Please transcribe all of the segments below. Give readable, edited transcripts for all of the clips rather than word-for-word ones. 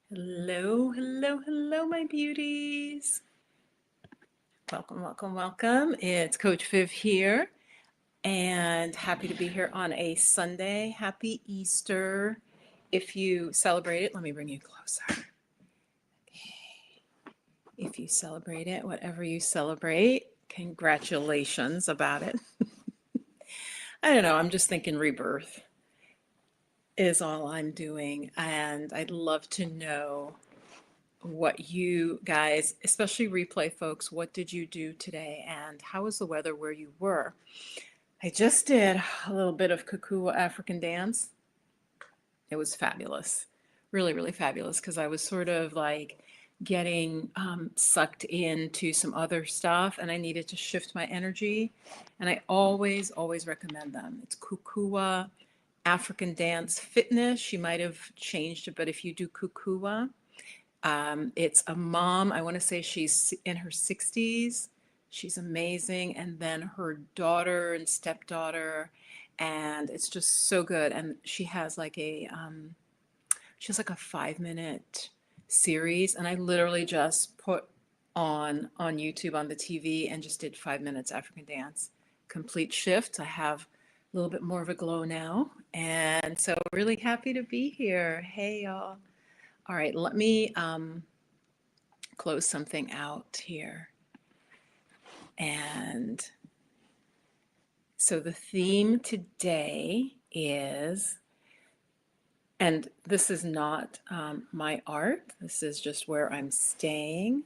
Hello, hello, hello, my beauties. Welcome, welcome, welcome. It's Coach Viv here, and happy to be here on a Sunday. Happy Easter. If you celebrate it, let me bring you closer. If you celebrate it, whatever you celebrate, congratulations about it. I don't know, I'm just thinking rebirth is all I'm doing, and I'd love to know what you guys, especially replay folks, what did you do today and how was the weather where you were? I just did a little bit of Kukua African dance. It was fabulous. Really, really fabulous because I was sort of like getting sucked into some other stuff and I needed to shift my energy. And I always, always recommend them. It's Kukua African Dance Fitness. She might have changed it, but if you do Kukua, it's a mom. I want to say she's in her 60s. She's amazing. And then her daughter and stepdaughter. And it's just so good. And she has like a 5 minute series. And I literally just put on YouTube on the TV and just did 5 minutes African dance. Complete shift. I have a little bit more of a glow now. And so really happy to be here. Hey, y'all. All right, let me close something out here. And so the theme today is, and this is not my art, this is just where I'm staying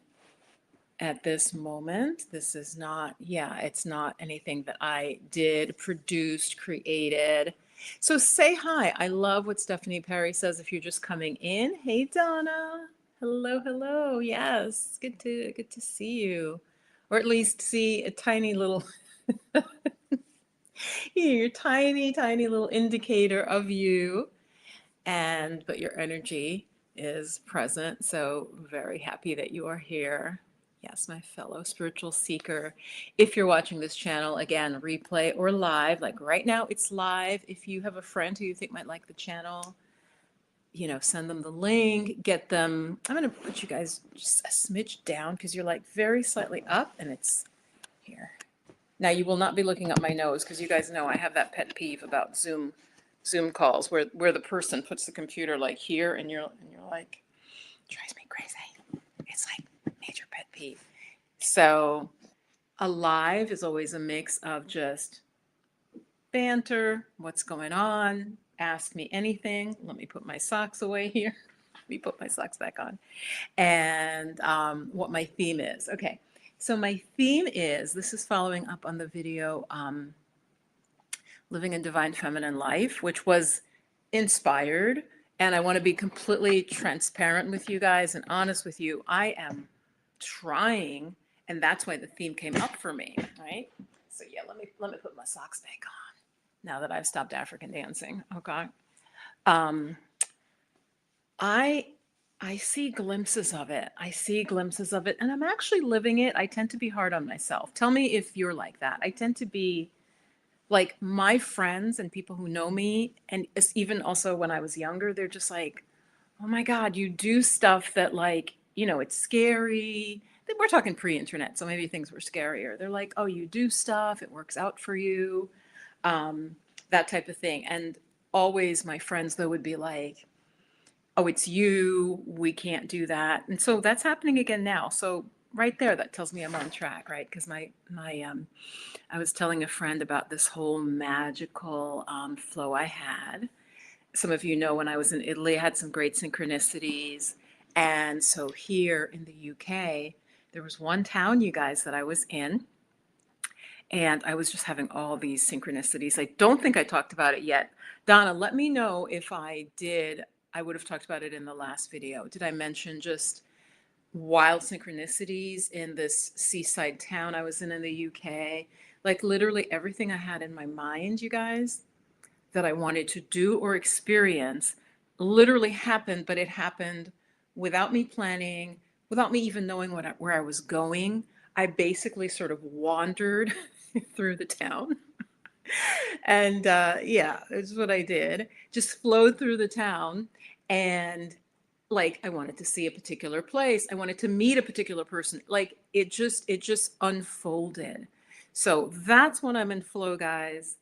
at this moment. This is not, it's not anything that I did, produced, created. So say hi. I love what Stephanie Perry says if you're just coming in. Hey, Donna. Hello, hello. Yes, good to see you, or at least see a tiny little, your tiny, tiny little indicator of you, and but your energy is present. So very happy that you are here. Yes, my fellow spiritual seeker. If you're watching this channel, again, replay or live, like right now it's live. If you have a friend who you think might like the channel, send them the link, get them. I'm going to put you guys just a smidge down because you're like very slightly up and it's here. Now you will not be looking up my nose because you guys know I have that pet peeve about Zoom calls where the person puts the computer like here and you're like, drives me crazy. It's like major pet peeve. So a live is always a mix of just banter, what's going on, ask me anything. Let me put my socks away here. Let me put my socks back on. And what my theme is. Okay, so my theme is, this is following up on the video, Living a Divine Feminine Life, which was inspired. And I want to be completely transparent with you guys and honest with you. I am trying, and that's why the theme came up for me, right? So yeah, let me put my socks back on now that I've stopped African dancing. Okay. Um, I I see glimpses of it. I see glimpses of it, and I'm actually living it. I tend to be hard on myself. Tell me if you're like that. I tend to be like my friends and people who know me, and even also when I was younger, they're just like, oh my God, you do stuff that like, it's scary. We're talking pre-internet, so maybe things were scarier. They're like, oh, you do stuff, it works out for you, that type of thing. And always my friends though would be like, oh, it's you, we can't do that. And so that's happening again now. So right there, that tells me I'm on track, right? Because I was telling a friend about this whole magical flow I had. Some of you know when I was in Italy, I had some great synchronicities. And so here in the UK, there was one town, you guys, that I was in, and I was just having all these synchronicities. I don't think I talked about it yet. Donna, let me know if I did. I would have talked about it in the last video. Did I mention just wild synchronicities in this seaside town I was in the UK? Like literally everything I had in my mind, you guys, that I wanted to do or experience literally happened, but it happened without me planning, without me even knowing where I was going. I basically sort of wandered through the town. And yeah, that's what I did. Just flowed through the town. And like I wanted to see a particular place. I wanted to meet a particular person. Like it just unfolded. So that's when I'm in flow, guys.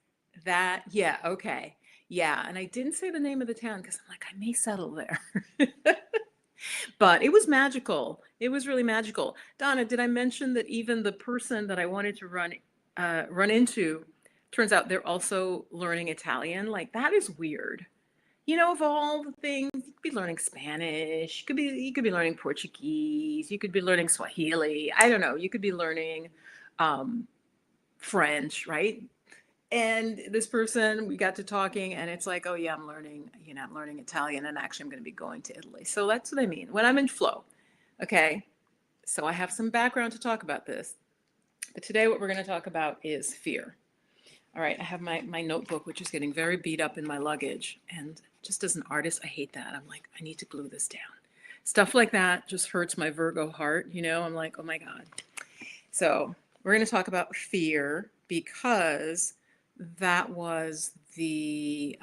That, yeah, okay. Yeah. And I didn't say the name of the town because I'm like, I may settle there. But it was magical. It was really magical. Donna, did I mention that even the person that I wanted to run into, turns out they're also learning Italian? Like that is weird. You know, of all the things, you could be learning Spanish, you could be learning Portuguese, you could be learning Swahili. I don't know. You could be learning um, French, right? And this person, we got to talking, and it's like, oh yeah, I'm learning Italian, and actually, I'm going to be going to Italy. So that's what I mean when I'm in flow. Okay, so I have some background to talk about this, but today, what we're going to talk about is fear. All right, I have my notebook, which is getting very beat up in my luggage. And just as an artist, I hate that. I'm like, I need to glue this down. Stuff like that just hurts my Virgo heart. You know, I'm like, oh my God. So we're going to talk about fear because that was it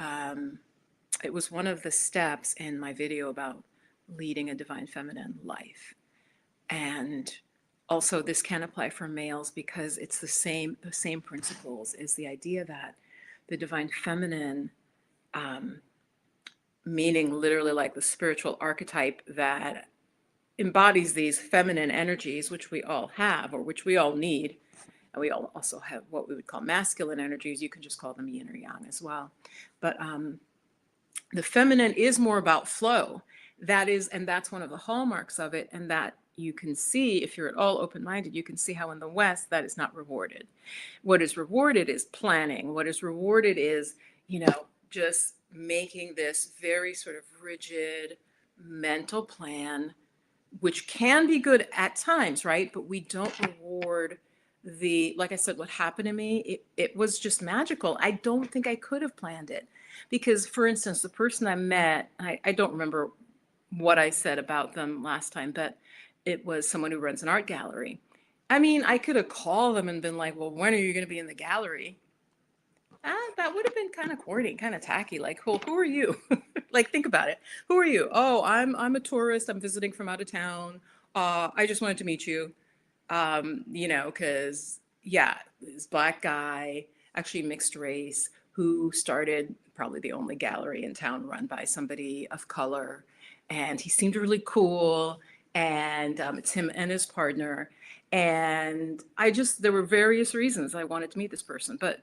was one of the steps in my video about leading a divine feminine life. And also this can apply for males because it's the same principles, is the idea that the divine feminine, um, meaning literally like the spiritual archetype that embodies these feminine energies, which we all have or which we all need. And we all also have what we would call masculine energies. You can just call them yin or yang as well. But the feminine is more about flow. That is, and that's one of the hallmarks of it. And that you can see, if you're at all open-minded, you can see how in the West that is not rewarded. What is rewarded is planning. What is rewarded is, just making this very sort of rigid mental plan, which can be good at times, right? But we don't reward like I said, what happened to me, it was just magical. I don't think I could have planned it. Because, for instance, the person I met, I don't remember what I said about them last time, but it was someone who runs an art gallery. I mean, I could have called them and been like, well, when are you going to be in the gallery? That would have been kind of corny, kind of tacky. Like, well, who are you? Like, think about it. Who are you? Oh, I'm a tourist. I'm visiting from out of town. I just wanted to meet you. Because yeah, this black guy, actually mixed race, who started probably the only gallery in town run by somebody of color, and he seemed really cool. And it's him and his partner. And there were various reasons I wanted to meet this person, but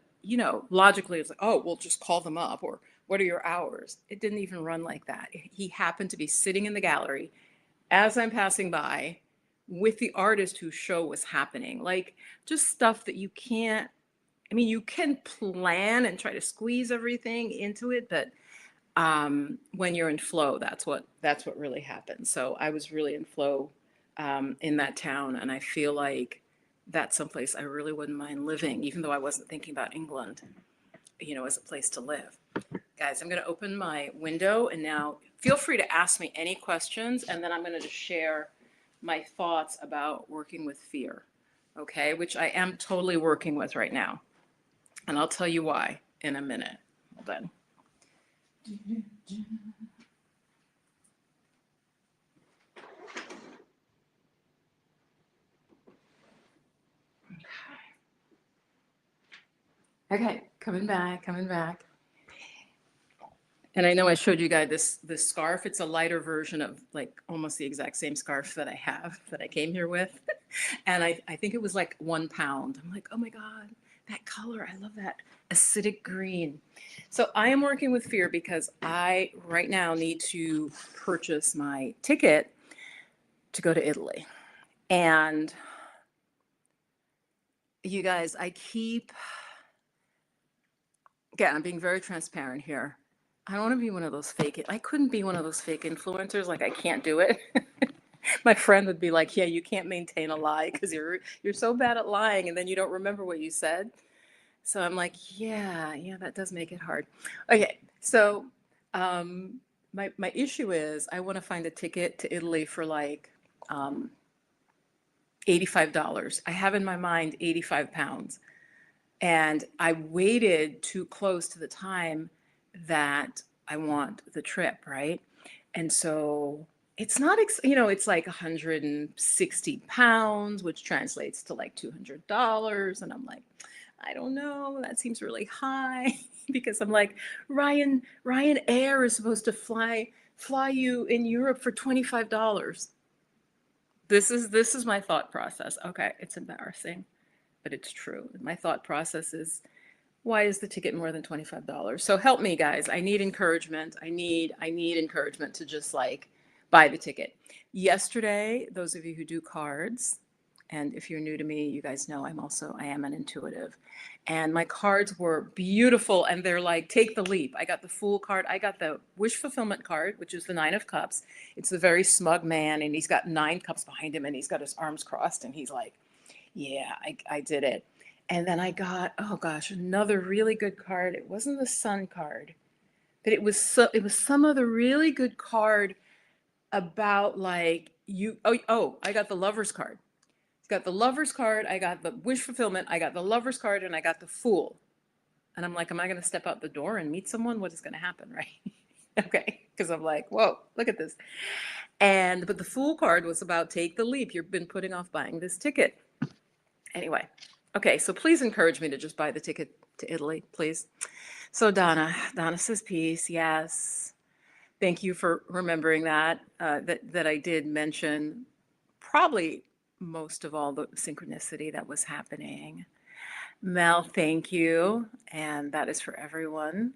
logically it's like, oh, we'll just call them up, or what are your hours? It didn't even run like that. He happened to be sitting in the gallery as I'm passing by with the artist whose show was happening. Like, just stuff that you can't, I mean, you can plan and try to squeeze everything into it, but when you're in flow, that's what really happens. So I was really in flow in that town, and I feel like that's someplace I really wouldn't mind living, even though I wasn't thinking about England, as a place to live. Guys, I'm going to open my window, and now feel free to ask me any questions, and then I'm going to just share my thoughts about working with fear, okay, which I am totally working with right now. And I'll tell you why in a minute. Hold on. Okay, coming back. And I know I showed you guys this scarf. It's a lighter version of like almost the exact same scarf that I have that I came here with. And I think it was like 1 pound. I'm like, oh my God, that color. I love that acidic green. So I am working with fear because I right now need to purchase my ticket to go to Italy. And you guys, again, I'm being very transparent here. I don't want to be one of those I couldn't be one of those fake influencers. Like, I can't do it. My friend would be like, yeah, you can't maintain a lie because you're so bad at lying and then you don't remember what you said. So I'm like, yeah, that does make it hard. Okay, so my issue is I want to find a ticket to Italy for like $85. I have in my mind 85 pounds. And I waited too close to the time that I want the trip, right? And so it's not, it's like 160 pounds, which translates to like $200. And I'm like, I don't know, that seems really high because I'm like, Ryan Air is supposed to fly you in Europe for $25. This is my thought process. Okay, it's embarrassing, but it's true. My thought process is, why is the ticket more than $25? So help me, guys. I need encouragement. I need encouragement to just like buy the ticket. Yesterday, those of you who do cards, and if you're new to me, you guys know I am an intuitive. And my cards were beautiful, and they're like, take the leap. I got the Fool card. I got the Wish Fulfillment card, which is the Nine of Cups. It's the very smug man, and he's got 9 cups behind him, and he's got his arms crossed, and he's like, yeah, I did it. And then I got, oh gosh, another really good card. It wasn't the Sun card, but it was some other really good card about like you. Oh, I got the Lover's card. It's got the Lover's card. I got the Wish Fulfillment. I got the Lover's card, and I got the Fool. And I'm like, am I going to step out the door and meet someone? What is going to happen, right? Okay, because I'm like, whoa, look at this. But the Fool card was about take the leap. You've been putting off buying this ticket. Anyway, okay, so please encourage me to just buy the ticket to Italy, please. So Donna says peace. Yes, thank you for remembering that. That I did mention probably most of all the synchronicity that was happening. Mel, thank you, and that is for everyone.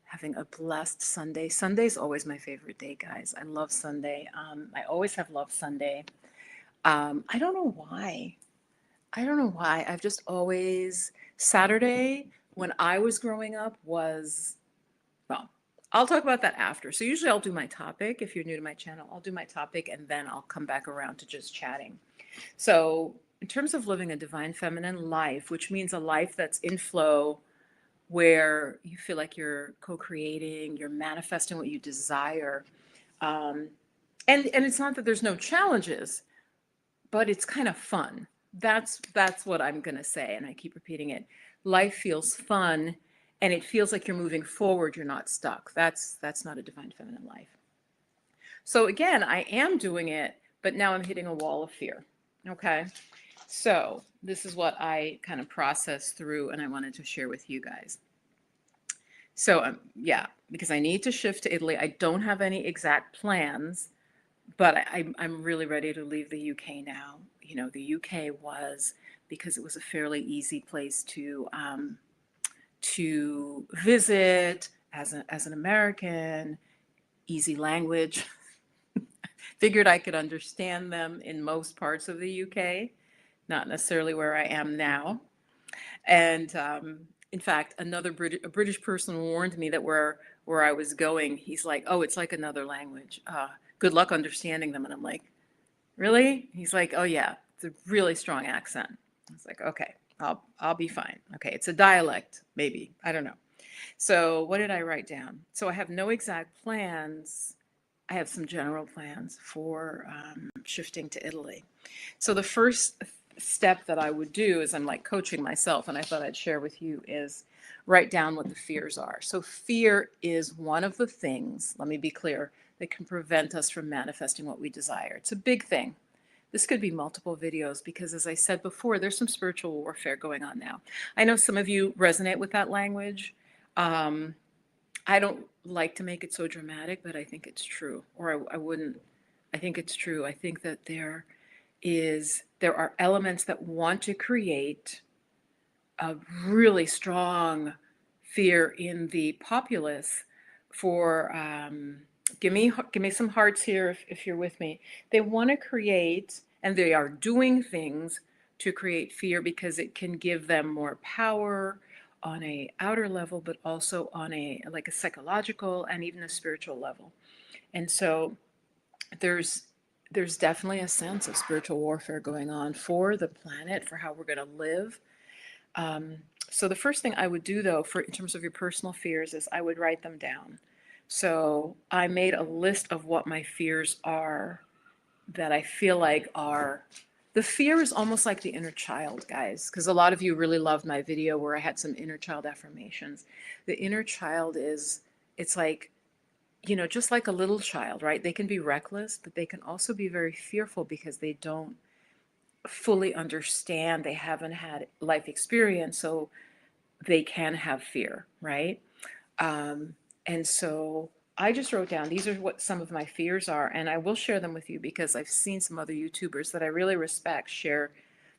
Having a blessed Sunday. Sunday's always my favorite day, guys. I love Sunday. I always have loved Sunday. I don't know why. I don't know why. I've just always, Saturday when I was growing up was, well, I'll talk about that after. So usually I'll do my topic. If you're new to my channel, I'll do my topic and then I'll come back around to just chatting. So in terms of living a divine feminine life, which means a life that's in flow, where you feel like you're co-creating, you're manifesting what you desire. Um, and it's not that there's no challenges, but it's kind of fun. That's what I'm going to say, and I keep repeating it. Life feels fun, and it feels like you're moving forward, you're not stuck. That's not a divine feminine life. So again, I am doing it, but now I'm hitting a wall of fear. Okay? So, this is what I kind of processed through and I wanted to share with you guys. So, yeah, because I need to shift to Italy. I don't have any exact plans, but I'm really ready to leave the UK now. You know, the UK was, because it was a fairly easy place to visit as an American, easy language. Figured I could understand them in most parts of the UK, not necessarily where I am now. And in fact, a British person warned me that where I was going, he's like, "Oh, it's like another language. Good luck understanding them." And I'm like, "Really?" He's like, "Oh yeah, it's a really strong accent." I was like, "Okay, I'll be fine. Okay, it's a dialect, maybe. I don't know." So what did I write down? So I have no exact plans. I have some general plans for shifting to Italy. So the first step that I would do is I'm like coaching myself, and I thought I'd share with you is write down what the fears are. So fear is one of the things, let me be clear, that can prevent us from manifesting what we desire. It's a big thing. This could be multiple videos because, as I said before, there's some spiritual warfare going on now. I know some of you resonate with that language. I don't like to make it so dramatic, but I think it's true. Or I wouldn't, I think it's true. I think that there are elements that want to create a really strong fear in the populace for give me some hearts here if you're with me. They want to create, and they are doing things to create fear because it can give them more power on a outer level, but also on a like a psychological and even a spiritual level. And so there's definitely a sense of spiritual warfare going on for the planet, for how we're going to live. So the first thing I would do, though, for in terms of your personal fears, is I would write them down. So I made a list of what my fears are that I feel like are. The fear is almost like the inner child, guys, because a lot of you really loved my video where I had some inner child affirmations. The inner child it's like just like a little child, right? They can be reckless, but they can also be very fearful because they don't fully understand. They haven't had life experience, so they can have fear, right? Um, and so I just wrote down these are what some of my fears are, and I will share them with you because I've seen some other YouTubers that I really respect share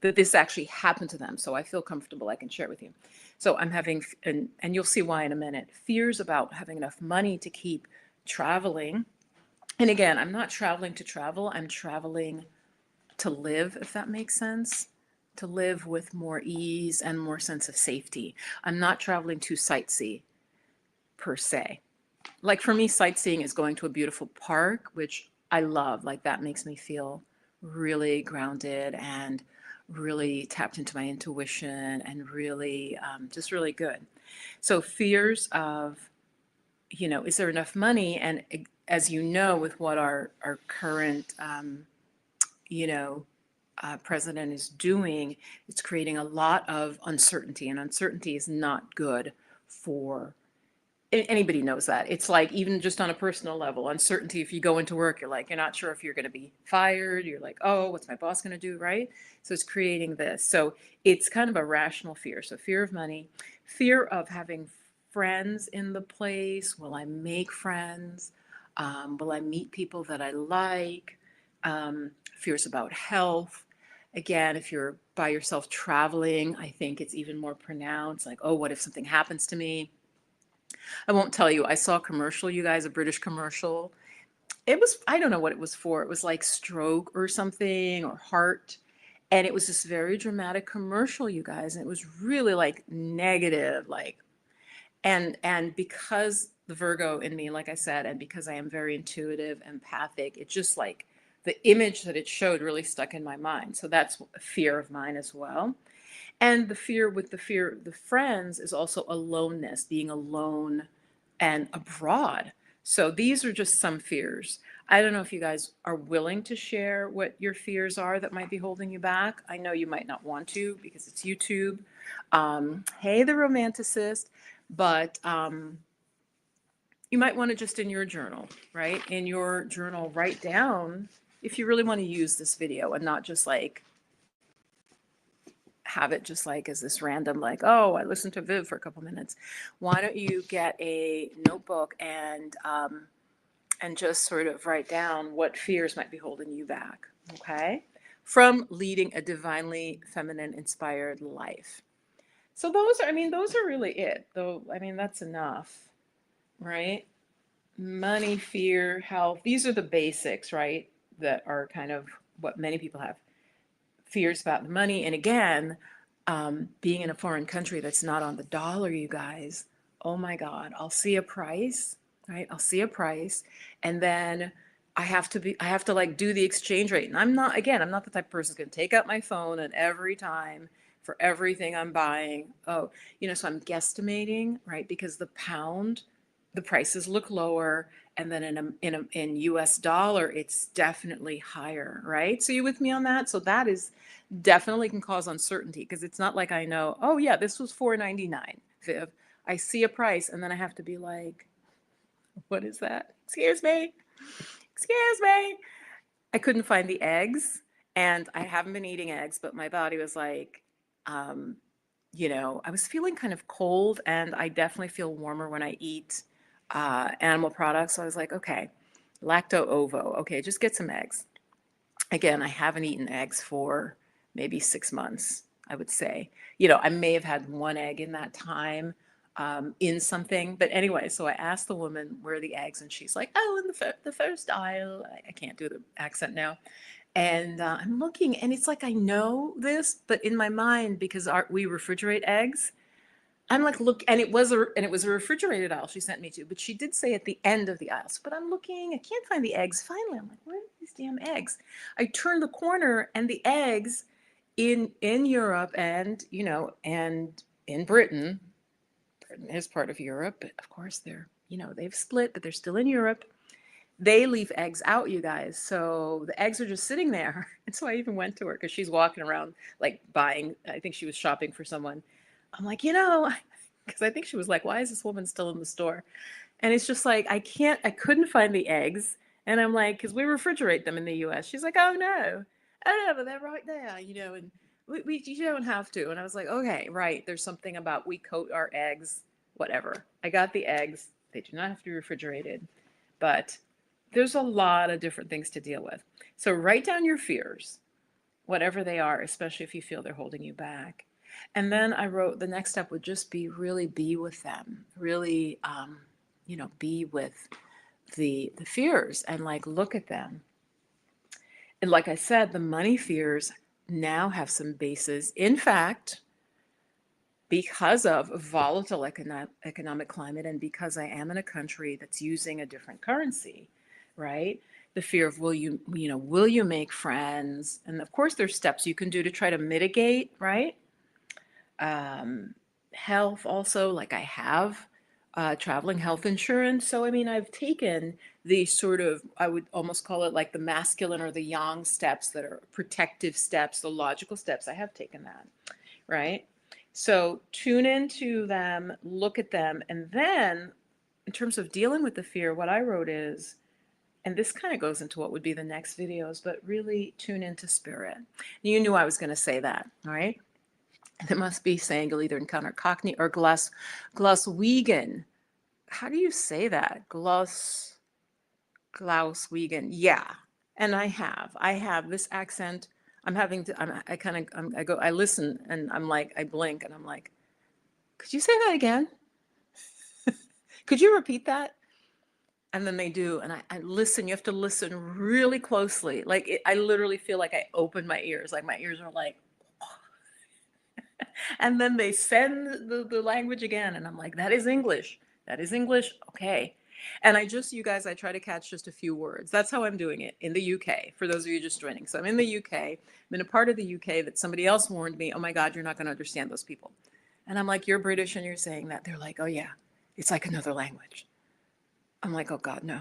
that this actually happened to them. So I feel comfortable I can share it with you. So I'm having, and you'll see why in a minute, fears about having enough money to keep traveling. And again, I'm not traveling to travel, I'm traveling to live, if that makes sense. To live with more ease and more sense of safety. I'm not traveling to sightsee per se. Like for me, sightseeing is going to a beautiful park, which I love. Like that makes me feel really grounded and really tapped into my intuition and really just really good. So fears of, is there enough money? And as you know, with what our current, you know, president is doing, it's creating a lot of uncertainty, and uncertainty is not good for anybody knows that. It's like even just on a personal level, uncertainty. If you go into work, you're not sure if you're going to be fired. You're like, oh, what's my boss going to do, right? So it's creating this. So it's kind of a rational fear. So fear of money, fear of having friends in the place. Will I make friends? Will I meet people that I like? Fears about health. Again, if you're by yourself traveling, I think it's even more pronounced. Like, oh, what if something happens to me? I won't tell you. I saw a commercial, you guys, a British commercial. It was, I don't know what it was for. It was like stroke or something or heart. And it was this very dramatic commercial, you guys. And it was really like negative, like, and because the Virgo in me, like I said, and because I am very intuitive, empathic, it just like the image that it showed really stuck in my mind. So that's a fear of mine as well. And the fear of the friends is also aloneness, being alone and abroad. So these are just some fears. I don't know if you guys are willing to share what your fears are that might be holding you back. I know you might not want to because it's YouTube. Hey, the romanticist, but you might want to just in your journal, right? In your journal, write down if you really want to use this video and not just like have it just like as this random, like, oh, I listened to Viv for a couple minutes. Why don't you get a notebook and just sort of write down what fears might be holding you back, okay? From leading a divinely feminine inspired life. So those are really it. Though, I mean, that's enough, right? Money, fear, health. These are the basics, right? That are kind of what many people have fears about the money. And again, being in a foreign country that's not on the dollar, you guys, oh my God, I'll see a price, right? I'll see a price. And then I have to like do the exchange rate. And I'm not the type of person who's going to take out my phone and every time for everything I'm buying. Oh, so I'm guesstimating, right? Because the pound, the prices look lower. And then in US dollar, it's definitely higher, right? So you with me on that? So that is definitely can cause uncertainty because it's not like I know, oh yeah, this was $4.99, Viv. I see a price and then I have to be like, what is that? Excuse me. Excuse me. I couldn't find the eggs and I haven't been eating eggs, but my body was like, um, I was feeling kind of cold and I definitely feel warmer when I eat animal products. So I was like, okay, lacto ovo. Okay, just get some eggs. Again, I haven't eaten eggs for maybe 6 months, I would say. I may have had one egg in that time in something. But anyway, so I asked the woman where are the eggs, and she's like, oh, in the first aisle. I can't do the accent now. And I'm looking, and it's like I know this, but in my mind, because we refrigerate eggs, I'm like, look, and it was a refrigerated aisle she sent me to, but she did say at the end of the aisle. But I'm looking, I can't find the eggs. Finally, I'm like, where are these damn eggs? I turned the corner, and the eggs in Europe and and in Britain is part of Europe, but of course they've split, but they're still in Europe. They leave eggs out, you guys. So the eggs are just sitting there. And so I even went to her because she's walking around like buying. I think she was shopping for someone. I'm like, because I think she was like, why is this woman still in the store? And it's just like, I couldn't find the eggs. And I'm like, because we refrigerate them in the US. She's like, oh no. Oh no, but they're right there, and you don't have to. And I was like, okay, right. There's something about we coat our eggs, whatever. I got the eggs. They do not have to be refrigerated. But there's a lot of different things to deal with. So write down your fears, whatever they are, especially if you feel they're holding you back. And then I wrote the next step would just be really be with them, really, be with the fears and like look at them. And like I said, the money fears now have some basis. In fact, because of a volatile economic climate and because I am in a country that's using a different currency, right? The fear of will you make friends? And of course, there's steps you can do to try to mitigate, right? Um, Health also, like I have traveling health insurance. So, I mean, I've taken the sort of, I would almost call it like the masculine or the yang steps that are protective steps, the logical steps. I have taken that, right? So tune into them, look at them, and then in terms of dealing with the fear, what I wrote is, and this kind of goes into what would be the next videos, but really tune into spirit. You knew I was going to say that, all right? It must be saying you'll either encounter Cockney or Glaswegian. How do you say that? Glaswegian. Yeah. And I have this accent. I'm having to, I kind of, I listen and I'm like, I blink and I'm like, could you say that again? Could you repeat that? And then they do. And I listen, you have to listen really closely. Like I literally feel like I open my ears, like my ears are like, and then they send the language again. And I'm like, that is English. That is English. Okay. And you guys, I try to catch just a few words. That's how I'm doing it in the UK, for those of you just joining. So I'm in the UK. I'm in a part of the UK that somebody else warned me, oh my God, you're not going to understand those people. And I'm like, you're British and you're saying that. They're like, oh yeah, it's like another language. I'm like, oh God, no.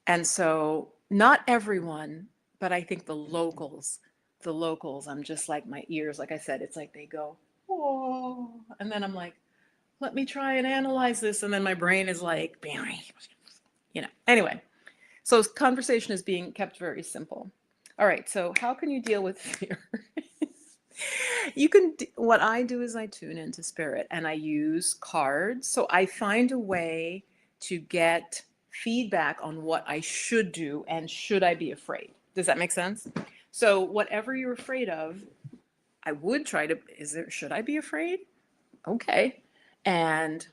And so not everyone, but I think the locals, I'm just like my ears, like I said, it's like they go, oh, and then I'm like, let me try and analyze this. And then my brain is like, anyway. So conversation is being kept very simple. All right. So how can you deal with fear? What I do is I tune into spirit and I use cards. So I find a way to get feedback on what I should do and should I be afraid. Does that make sense? So whatever you're afraid of, I would try to, should I be afraid? Okay. And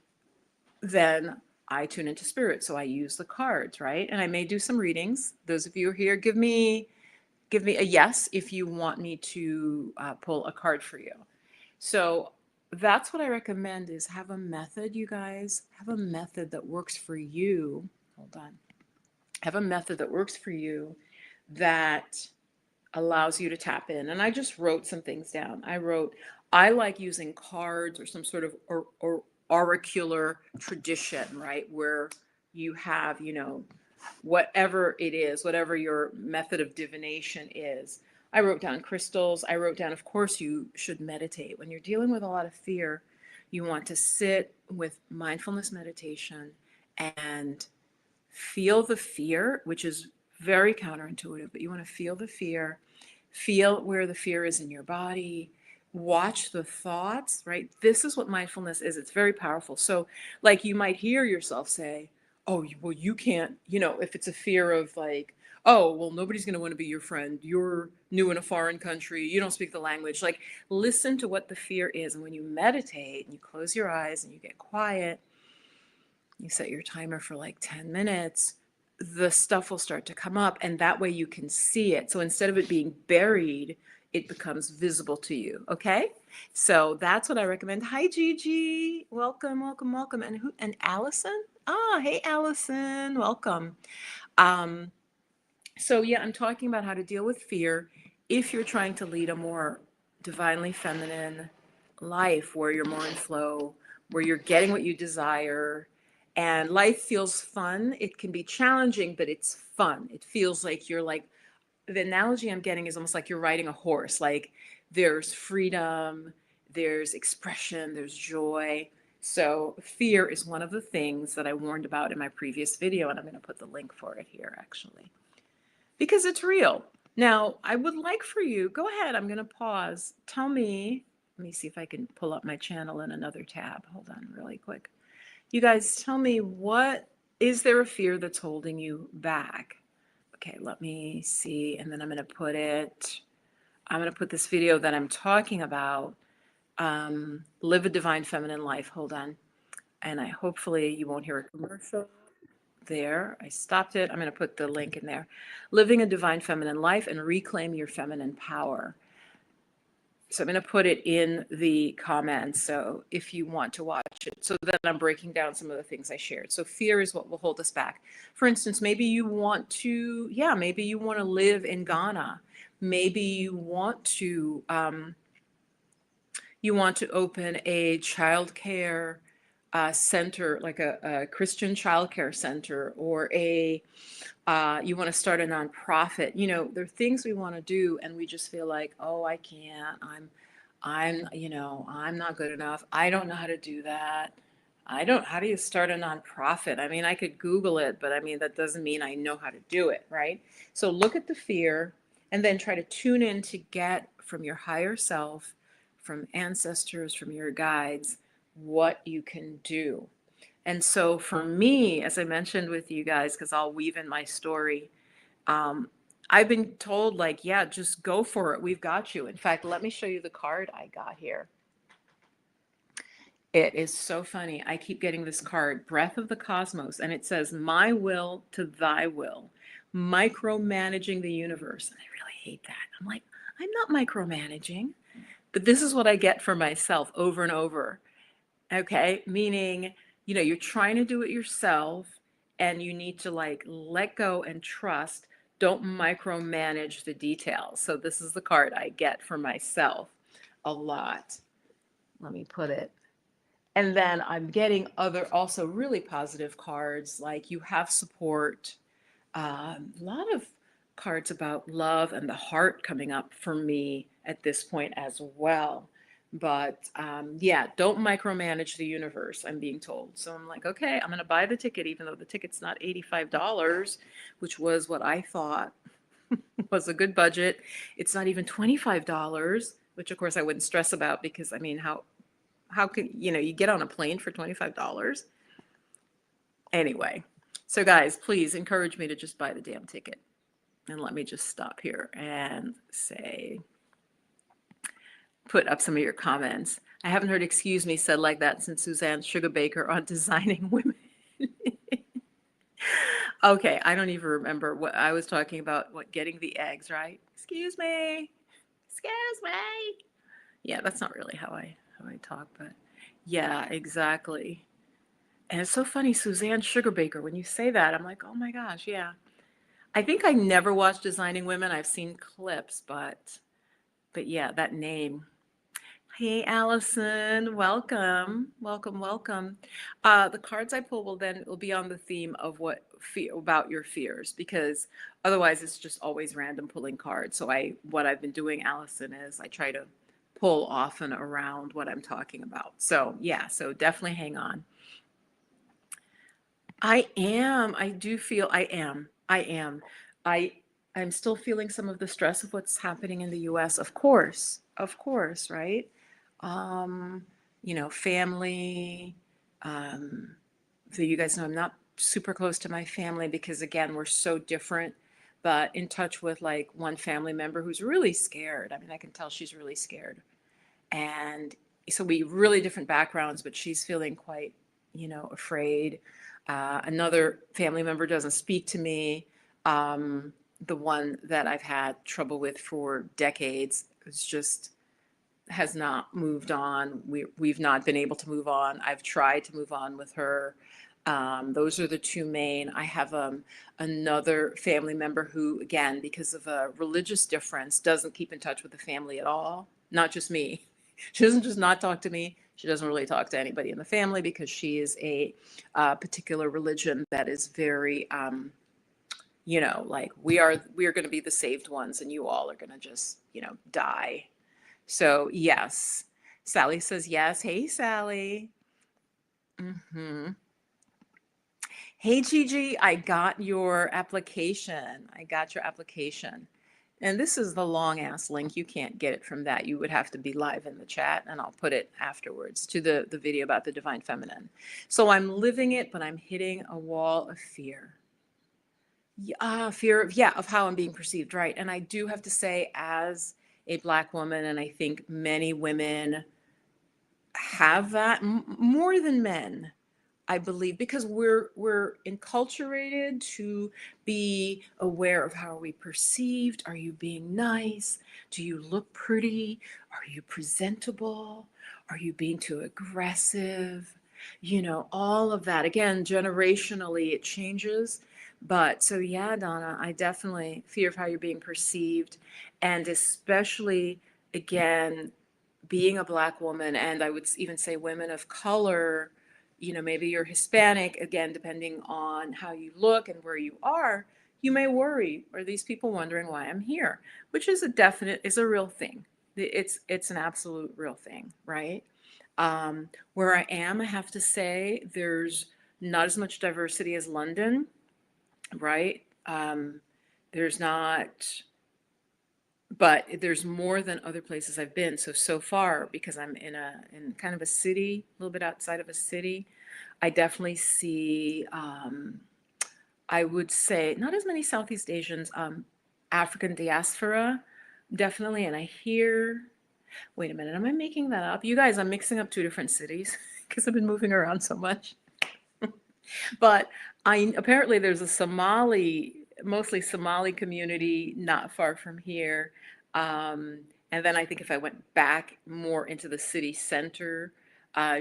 then I tune into spirit. So I use the cards, right? And I may do some readings. Those of you who are here, give me a yes if you want me to pull a card for you. So that's what I recommend is have a method, you guys. Have a method that works for you. Hold on. Have a method that works for you that allows you to tap in. And I just wrote some things down. I like using cards or some sort of or oracular tradition, right? Where you have, whatever it is, whatever your method of divination is. I wrote down crystals. I wrote down, of course, you should meditate. When you're dealing with a lot of fear, you want to sit with mindfulness meditation and feel the fear, which is very counterintuitive, but you want to feel the fear, feel where the fear is in your body, watch the thoughts, right? This is what mindfulness is. It's very powerful. So, like, you might hear yourself say, oh, well, you can't, if it's a fear of like, oh, well, nobody's going to want to be your friend. You're new in a foreign country. You don't speak the language. Like, listen to what the fear is. And when you meditate and you close your eyes and you get quiet, you set your timer for like 10 minutes, the stuff will start to come up. And that way you can see it. So instead of it being buried, it becomes visible to you. Okay. So that's what I recommend. Hi, Gigi. Welcome, welcome, welcome. And Allison? Ah, hey, Allison. Welcome. So yeah, I'm talking about how to deal with fear if you're trying to lead a more divinely feminine life where you're more in flow, where you're getting what you desire, and life feels fun. It can be challenging, but it's fun. It feels like you're like, the analogy I'm getting is almost like you're riding a horse. Like there's freedom, there's expression, there's joy. So fear is one of the things that I warned about in my previous video, and I'm going to put the link for it here actually, because it's real. Now, I would like for you, go ahead, I'm going to pause. Tell me, let me see if I can pull up my channel in another tab. Hold on really quick. You guys tell me, what is there a fear that's holding you back? Okay, let me see. And then I'm going to put this video that I'm talking about, live a divine feminine life. Hold on. And hopefully you won't hear a commercial there. I stopped it. I'm going to put the link in there. Living a divine feminine life and reclaim your feminine power. So I'm going to put it in the comments. So if you want to watch it, so that I'm breaking down some of the things I shared. So fear is what will hold us back. For instance, maybe you want to, maybe you want to live in Ghana. Maybe you want to open a childcare center, like a Christian childcare center, or you want to start a nonprofit. There are things we want to do, and we just feel like, oh, I can't. I'm not good enough. I don't know how to do that. How do you start a nonprofit? I mean, I could Google it, but I mean, that doesn't mean I know how to do it, right? So look at the fear and then try to tune in to get from your higher self, from ancestors, from your guides, what you can do. And so for me, as I mentioned with you guys, because I'll weave in my story, I've been told, like, yeah, just go for it. We've got you. In fact, let me show you the card I got here. It is so funny. I keep getting this card, Breath of the Cosmos, and it says, my will to thy will, micromanaging the universe. And I really hate that. I'm like, I'm not micromanaging, but this is what I get for myself over and over. Okay. Meaning, you're trying to do it yourself and you need to like let go and trust. Don't micromanage the details. So this is the card I get for myself a lot. Let me put it. And then I'm getting other also really positive cards, like you have support. A lot of cards about love and the heart coming up for me at this point as well. But don't micromanage the universe, I'm being told. So I'm like, okay, I'm going to buy the ticket, even though the ticket's not $85, which was what I thought was a good budget. It's not even $25, which of course I wouldn't stress about, because I mean, how can, you get on a plane for $25? Anyway, so guys, please encourage me to just buy the damn ticket. And let me just stop here and say, put up some of your comments. I haven't heard excuse me said like that since Suzanne Sugarbaker on Designing Women. Okay, I don't even remember what I was talking about, getting the eggs, right? Excuse me. Excuse me. Yeah, that's not really how I talk, but yeah, exactly. And it's so funny, Suzanne Sugarbaker, when you say that, I'm like, oh my gosh, yeah. I think I never watched Designing Women. I've seen clips, but yeah, that name. Hey, Allison, welcome, welcome, welcome. The cards I pull will be on the theme of about your fears, because otherwise it's just always random pulling cards. So what I've been doing, Allison, is I try to pull often around what I'm talking about. So yeah, so definitely hang on. I am. I do feel I am. I am. I'm still feeling some of the stress of what's happening in the US, of course. Of course, right? Um, family. So you guys know I'm not super close to my family because again, we're so different, but in touch with like one family member who's really scared. I mean, I can tell she's really scared. And so we really different backgrounds, but she's feeling quite, afraid. Another family member doesn't speak to me. The one that I've had trouble with for decades has not moved on. We've not been able to move on. I've tried to move on with her. Those are the two main. I have another family member who, again, because of a religious difference, doesn't keep in touch with the family at all. Not just me. She doesn't just not talk to me. She doesn't really talk to anybody in the family because she is a particular religion that is very, like we are going to be the saved ones, and you all are going to just, die. So yes, Sally says yes. Hey, Sally. Hmm. Hey, Gigi, I got your application. I got your application. And this is the long ass link. You can't get it from that. You would have to be live in the chat, and I'll put it afterwards to the video about the divine feminine. So I'm living it, but I'm hitting a wall of fear. Fear of, yeah, of how I'm being perceived, right? And I do have to say, as a Black woman, and I think many women have that more than men, I believe, because we're enculturated to be aware of how are we perceived. Are you being nice? Do you look pretty? Are you presentable? Are you being too aggressive? You know, all of that. Again, generationally it changes. But so yeah, Donna, I definitely fear of how you're being perceived. And especially again, being a Black woman, and I would even say women of color, you know, maybe you're Hispanic, again, depending on how you look and where you are, you may worry, are these people wondering why I'm here? Which is is a real thing. It's an absolute real thing, right? Where I am, I have to say, there's not as much diversity as London, right? There's not, but there's more than other places I've been. So far, because I'm in kind of a city, a little bit outside of a city, I definitely see, I would say, not as many Southeast Asians, African diaspora, definitely. And I hear, wait a minute, am I making that up? You guys, I'm mixing up two different cities because I've been moving around so much. But I apparently there's a Somali, mostly Somali community not far from here. Um, and then I think if I went back more into the city center,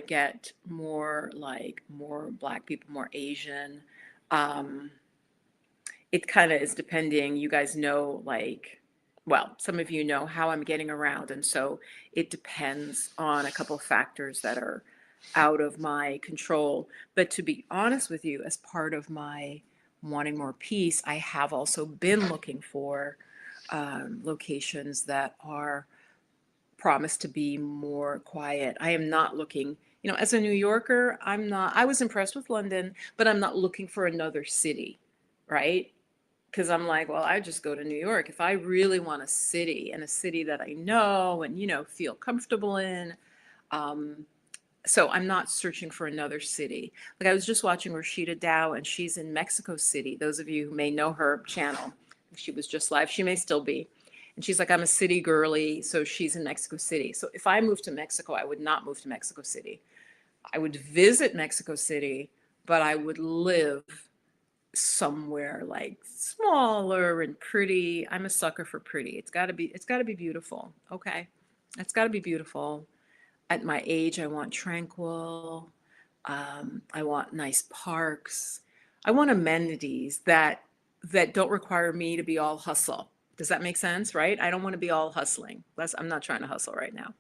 get more like more Black people, more Asian. Um, it kind of is depending. You guys know, like, well, some of you know how I'm getting around. And so it depends on a couple of factors that are out of my control. But to be honest with you, as part of my wanting more peace, I have also been looking for locations that are promised to be more quiet. I am not looking, you know, as a New Yorker, I was impressed with London, but I'm not looking for another city, right? Because I'm like, well, I just go to New York. If I really want a city and a city that I know and, you know, feel comfortable in, um, so I'm not searching for another city. Like I was just watching Rashida Dow, and she's in Mexico City. Those of you who may know her channel, she was just live. She may still be. And she's like, I'm a city girly. So she's in Mexico City. So if I moved to Mexico, I would not move to Mexico City. I would visit Mexico City, but I would live somewhere like smaller and pretty. I'm a sucker for pretty. It's got to be beautiful. Okay. It's got to be beautiful. At my age, I want tranquil. I want nice parks. I want amenities that don't require me to be all hustle. Does that make sense? Right? I don't want to be all hustling. I'm not trying to hustle right now.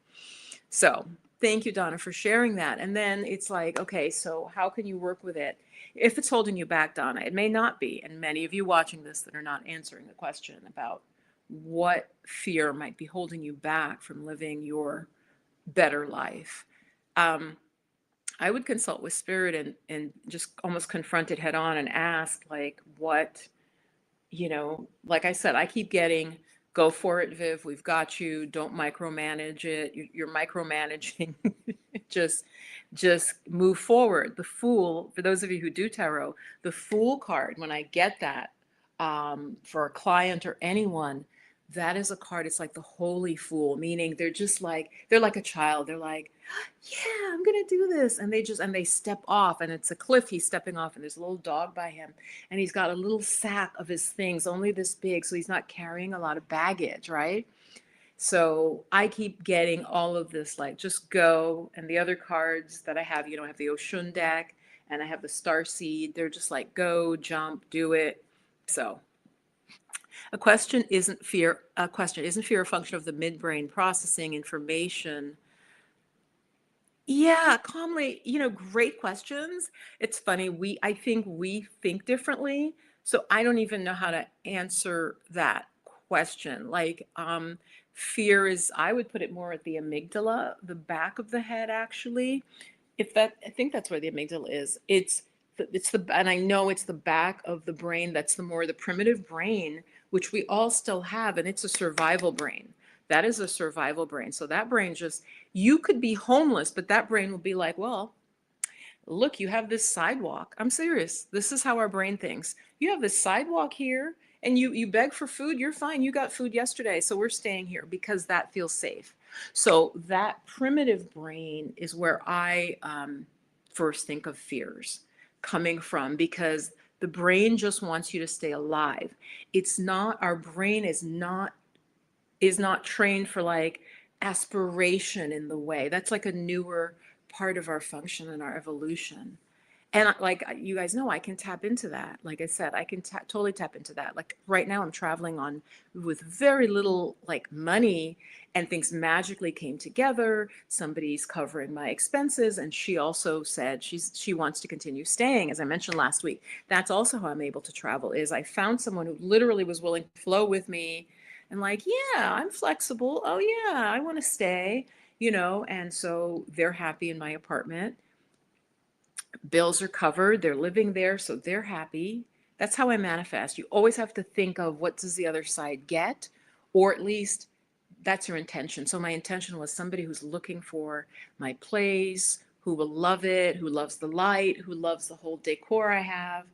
So thank you, Donna, for sharing that. And then it's like, okay, so how can you work with it? If it's holding you back, Donna, it may not be. And many of you watching this that are not answering the question about what fear might be holding you back from living your better life. Um, I would consult with spirit and just almost confront it head on and ask, like, what, you know, like I said, I keep getting, go for it, Viv. We've got you. Don't micromanage it. You're micromanaging. just, just move forward. The Fool, for those of you who do tarot, the Fool card, when I get that for a client or anyone, that is a card. It's like the holy fool, meaning they're just like, they're like a child. They're like, yeah, I'm gonna do this. And they step off, and it's a cliff he's stepping off, and there's a little dog by him, and he's got a little sack of his things, only this big, so he's not carrying a lot of baggage, right? So I keep getting all of this, like, just go. And the other cards that I have, you know, I have the Oshun deck and I have the Star Seed. They're just like, go, jump, do it. So a question isn't fear a function of the midbrain processing information? Yeah, calmly, you know, great questions. It's funny, I think we think differently. So I don't even know how to answer that question. Like, fear is, I would put it more at the amygdala, the back of the head, actually. if that, I think that's where the amygdala is. And I know it's the back of the brain. That's the primitive brain, which we all still have. And it's a survival brain. That is a survival brain. So that brain just, you could be homeless, but that brain will be like, well, look, you have this sidewalk. I'm serious. This is how our brain thinks. You have this sidewalk here and you beg for food. You're fine. You got food yesterday. So we're staying here because that feels safe. So that primitive brain is where I first think of fears coming from, because the brain just wants you to stay alive. It's not, our brain is not trained for like aspiration in the way. That's like a newer part of our function and our evolution. And like you guys know, I can tap into that. Like I said, I can totally tap into that. Like right now, I'm traveling on with very little like money, and things magically came together. Somebody's covering my expenses, and she also said she wants to continue staying. As I mentioned last week, that's also how I'm able to travel. Is I found someone who literally was willing to flow with me, and like, yeah, I'm flexible. Oh yeah, I want to stay. And so they're happy in my apartment. Bills are covered, they're living there, so they're happy. That's how I manifest. You always have to think of what does the other side get, or at least that's your intention. So my intention was somebody who's looking for my place, who will love it, who loves the light, who loves the whole decor I have.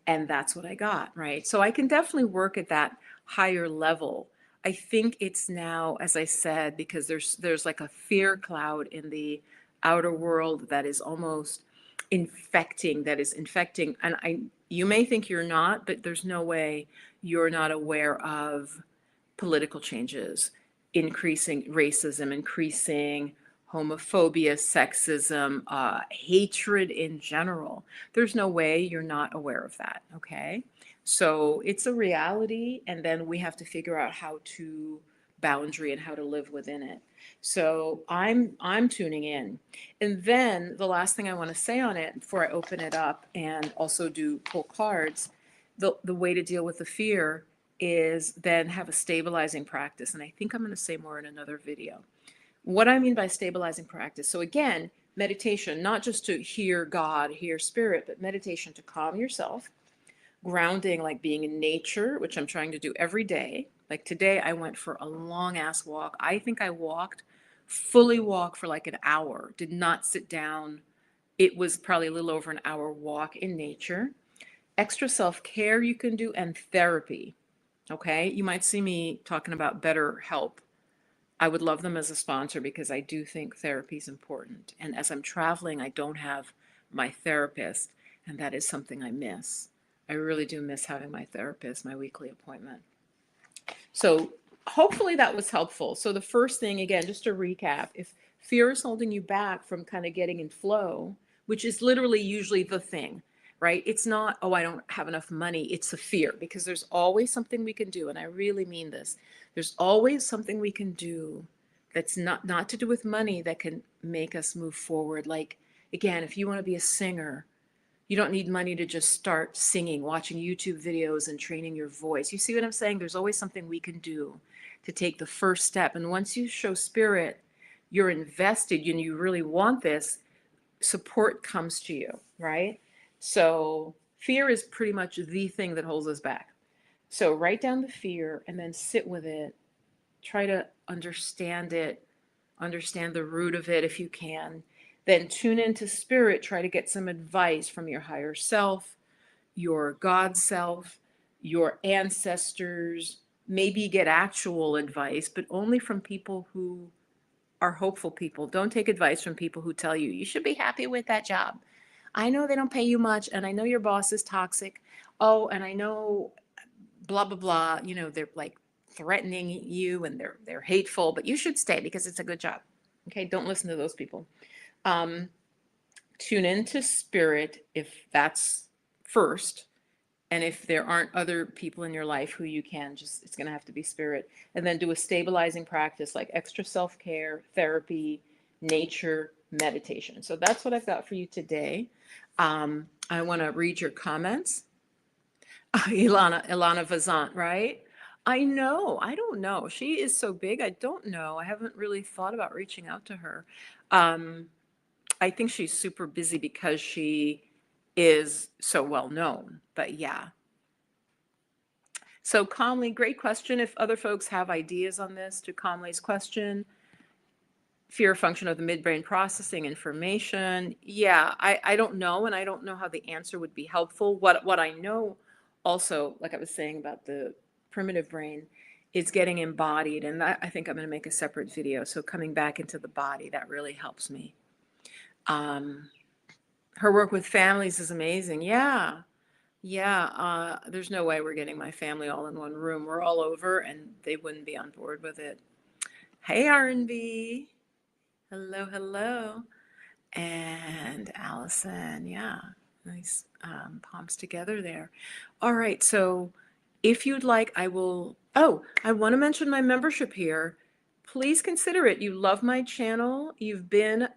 And that's what I got, right? So I can definitely work at that higher level. I think it's now, as I said, because there's like a fear cloud in the outer world that is almost infecting. And you may think you're not, but there's no way you're not aware of political changes, increasing racism, increasing homophobia, sexism, hatred in general. There's no way you're not aware of that. Okay. So it's a reality. And then we have to figure out how to boundary and how to live within it. So I'm tuning in. And then the last thing I want to say on it before I open it up and also do pull cards, the way to deal with the fear is then have a stabilizing practice. And I think I'm going to say more in another video. What I mean by stabilizing practice. So again, meditation, not just to hear God, hear spirit, but meditation to calm yourself, grounding, like being in nature, which I'm trying to do every day. Like today, I went for a long ass walk. I think I fully walked for like an hour, did not sit down. It was probably a little over an hour walk in nature. Extra self-care you can do, and therapy. Okay. You might see me talking about BetterHelp. I would love them as a sponsor because I do think therapy is important. And as I'm traveling, I don't have my therapist, and that is something I miss. I really do miss having my therapist, my weekly appointment. So hopefully that was helpful. So the first thing, again, just to recap, if fear is holding you back from kind of getting in flow, which is literally usually the thing, right? It's not, oh, I don't have enough money. It's a fear, because there's always something we can do. And I really mean this. There's always something we can do that's not to do with money that can make us move forward. Like, again, if you want to be a singer, you don't need money to just start singing, watching YouTube videos and training your voice. You see what I'm saying? There's always something we can do to take the first step. And once you show spirit, you're invested and you really want this, support comes to you, right? So fear is pretty much the thing that holds us back. So write down the fear and then sit with it. Try to understand it, understand the root of it if you can. Then tune into spirit, try to get some advice from your higher self, your God self, your ancestors. Maybe get actual advice, but only from people who are hopeful people. Don't take advice from people who tell you, you should be happy with that job. I know they don't pay you much, and I know your boss is toxic. Oh, and I know blah, blah, blah. They're like threatening you and they're hateful, but you should stay because it's a good job. Okay, don't listen to those people. Tune into spirit if that's first. And if there aren't other people in your life who you can, it's going to have to be spirit. And then do a stabilizing practice like extra self-care, therapy, nature, meditation. So that's what I've got for you today. I want to read your comments. Ilana Vazant, right? I know. I don't know. She is so big. I don't know. I haven't really thought about reaching out to her. I think she's super busy because she is so well known. But yeah. So Calmly, great question. If other folks have ideas on this to Calmly's question, fear function of the midbrain processing information. Yeah, I don't know, and I don't know how the answer would be helpful. What I know also, like I was saying about the primitive brain, is getting embodied, and that, I think I'm going to make a separate video. So coming back into the body, that really helps me. Um, Her work with families is amazing. Yeah. Yeah, there's no way we're getting my family all in one room. We're all over, and they wouldn't be on board with it. Hey, R&B. Hello, hello. And Allison, yeah, nice palms together there. All right, so if you'd like, I will. Oh, I want to mention my membership here. Please consider it. You love my channel. You've been,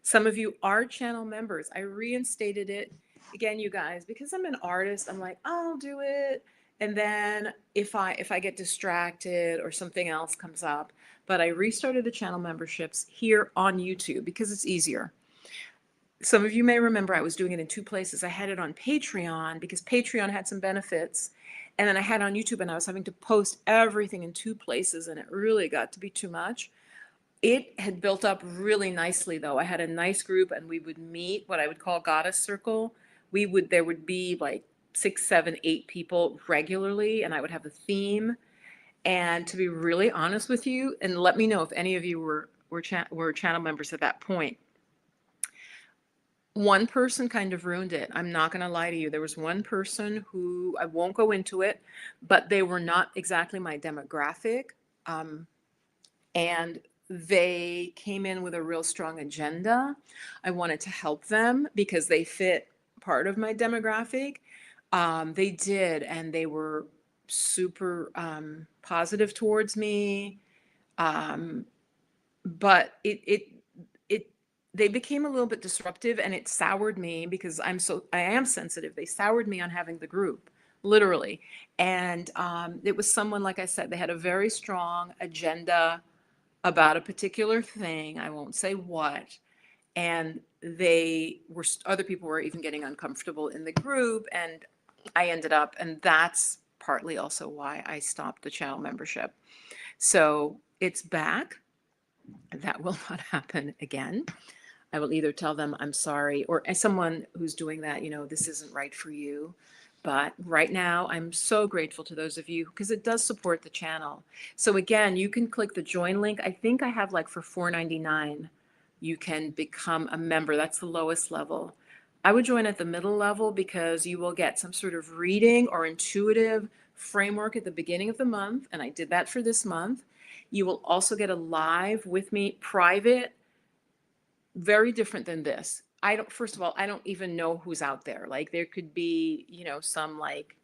some of you are channel members. I reinstated it again, you guys, because I'm an artist. I'm like, I'll do it. And then if I get distracted or something else comes up, but I restarted the channel memberships here on YouTube because it's easier. Some of you may remember I was doing it in two places. I had it on Patreon because Patreon had some benefits. And then I had it on YouTube, and I was having to post everything in two places, and it really got to be too much. It had built up really nicely, though. I had a nice group, and we would meet what I would call Goddess Circle. There would be like 6, 7, 8 people regularly, and I would have a theme. And to be really honest with you, and let me know if any of you were channel members at that point, one person kind of ruined it. I'm not going to lie to you. There was one person who, I won't go into it, but they were not exactly my demographic. And they came in with a real strong agenda. I wanted to help them because they fit part of my demographic. They did, and they were super positive towards me. But they became a little bit disruptive, and it soured me because I am sensitive. They soured me on having the group, literally. And it was someone, like I said, they had a very strong agenda about a particular thing. I won't say what. And other people were even getting uncomfortable in the group. And I ended up, and that's partly also why I stopped the channel membership. So it's back. That will not happen again. I will either tell them I'm sorry, or as someone who's doing that, this isn't right for you. But right now, I'm so grateful to those of you because it does support the channel. So again, you can click the join link. I think I have like for $4.99, you can become a member. That's the lowest level. I would join at the middle level because you will get some sort of reading or intuitive framework at the beginning of the month. And I did that for this month. You will also get a live with me private, very different than this. First of all, I don't even know who's out there. Like there could be, some like,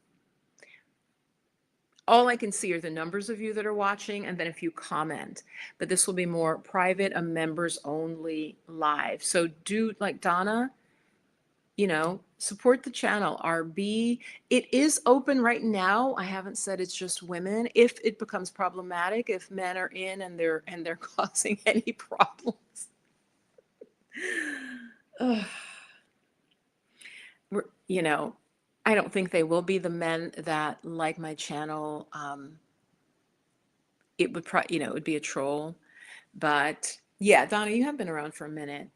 all I can see are the numbers of you that are watching and then if you comment. But this will be more private, a members only live. So do, like Donna, support the channel. RB, it is open right now. I haven't said it's just women. If it becomes problematic, if men are in and they're causing any problems. Ugh. I don't think they will be the men that like my channel. It would be a troll. But yeah, Donna, you have been around for a minute.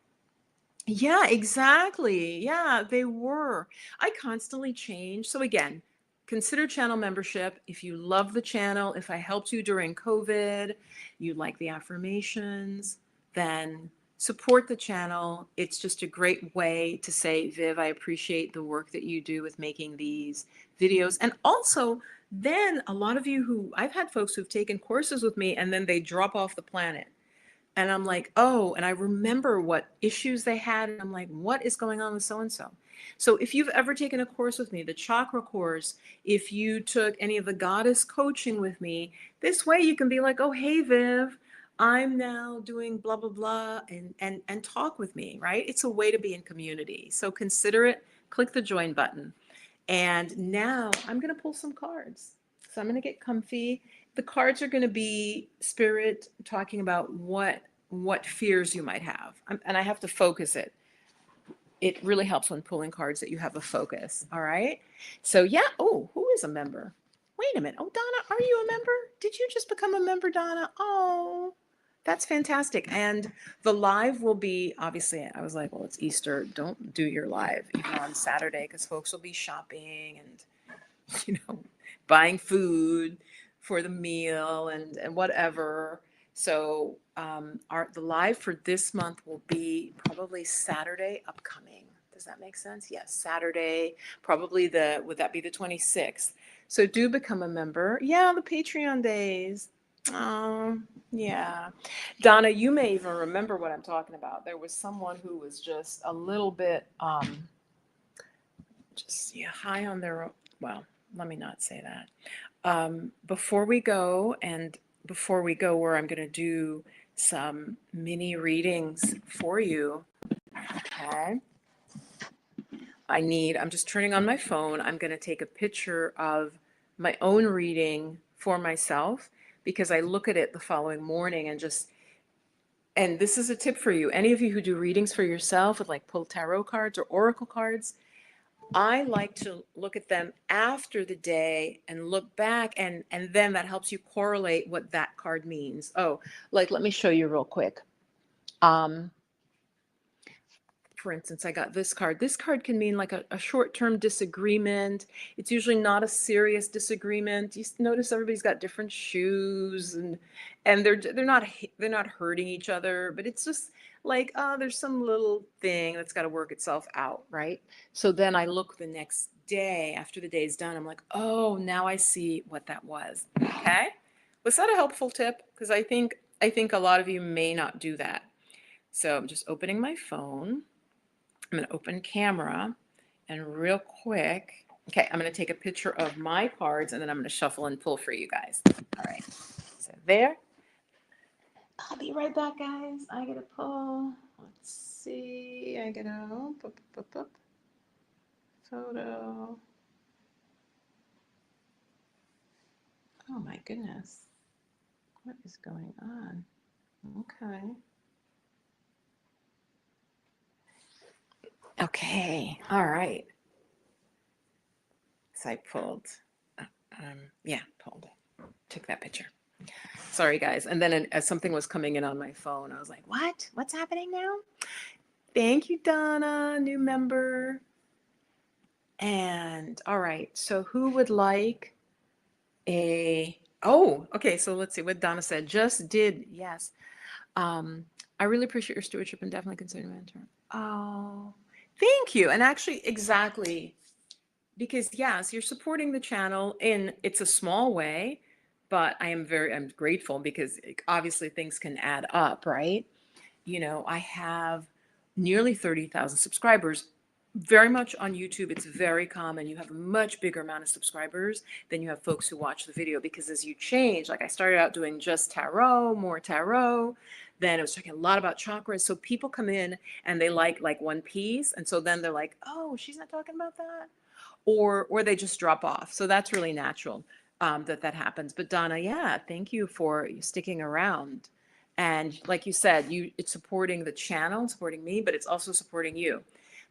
Yeah, exactly. Yeah, they were. I constantly change. So again, consider channel membership. If you love the channel, if I helped you during COVID, you like the affirmations, then support the channel. It's just a great way to say, Viv, I appreciate the work that you do with making these videos. And also, then a lot of you I've had folks who've taken courses with me and then they drop off the planet. And I'm like, oh, and I remember what issues they had. And I'm like, what is going on with so-and-so? So if you've ever taken a course with me, the chakra course, if you took any of the goddess coaching with me, this way you can be like, oh, hey, Viv, I'm now doing blah, blah, blah, and talk with me, right? It's a way to be in community. So consider it, click the join button. And now I'm going to pull some cards. So I'm going to get comfy. The cards are going to be spirit talking about what what fears you might have. And I have to focus it. It really helps when pulling cards that you have a focus. All right. So, yeah. Oh, who is a member? Wait a minute. Oh, Donna, are you a member? Did you just become a member, Donna? Oh, that's fantastic. And the live will be, obviously, I was like, well, it's Easter. Don't do your live even on Saturday because folks will be shopping and, buying food for the meal and whatever. So the live for this month will be probably Saturday upcoming. Does that make sense? Yes, Saturday, probably would that be the 26th? So do become a member. Yeah, the Patreon days. Oh, yeah. Donna, you may even remember what I'm talking about. There was someone who was just a little bit, just yeah, high on their, well, let me not say that. Before we go, where I'm going to do some mini readings for you, okay? I'm just turning on my phone. I'm going to take a picture of my own reading for myself because I look at it the following morning and this is a tip for you. Any of you who do readings for yourself with like pull tarot cards or oracle cards, I like to look at them after the day and look back and then that helps you correlate what that card means. Oh, like let me show you real quick. For instance, I got this card. This card can mean like a short-term disagreement. It's usually not a serious disagreement. You notice everybody's got different shoes and they're not hurting each other, but it's just like there's some little thing that's got to work itself out, right? So then I look the next day after the day's done. I'm like, oh, now I see what that was. Okay, was that a helpful tip? Because I think a lot of you may not do that. So I'm just opening my phone. I'm going to open camera and real quick, okay, I'm going to take a picture of my cards and then I'm going to shuffle and pull for you guys. All right, so there. I'll be right back, guys. I got to pull. Let's see. I got to photo. Oh my goodness. What is going on? Okay. Okay. All right. So I pulled. Pulled. Took that picture. Sorry, guys. And then as something was coming in on my phone, I was like, what? What's happening now? Thank you, Donna, new member. And all right. So who would like okay. So let's see what Donna said. Just did. Yes. I really appreciate your stewardship and definitely consider mentor. Oh, thank you. And actually, exactly. Because yes, you're supporting the channel in it's a small way, but I'm grateful because obviously things can add up, right? I have nearly 30,000 subscribers. Very much on YouTube, it's very common. You have a much bigger amount of subscribers than you have folks who watch the video because as you change, like I started out doing just tarot, more tarot, then it was talking a lot about chakras. So people come in and they like one piece, and so then they're like, "Oh, she's not talking about that," or they just drop off. So that's really natural that happens. But Donna, yeah, thank you for sticking around. And like you said, it's supporting the channel, supporting me, but it's also supporting you.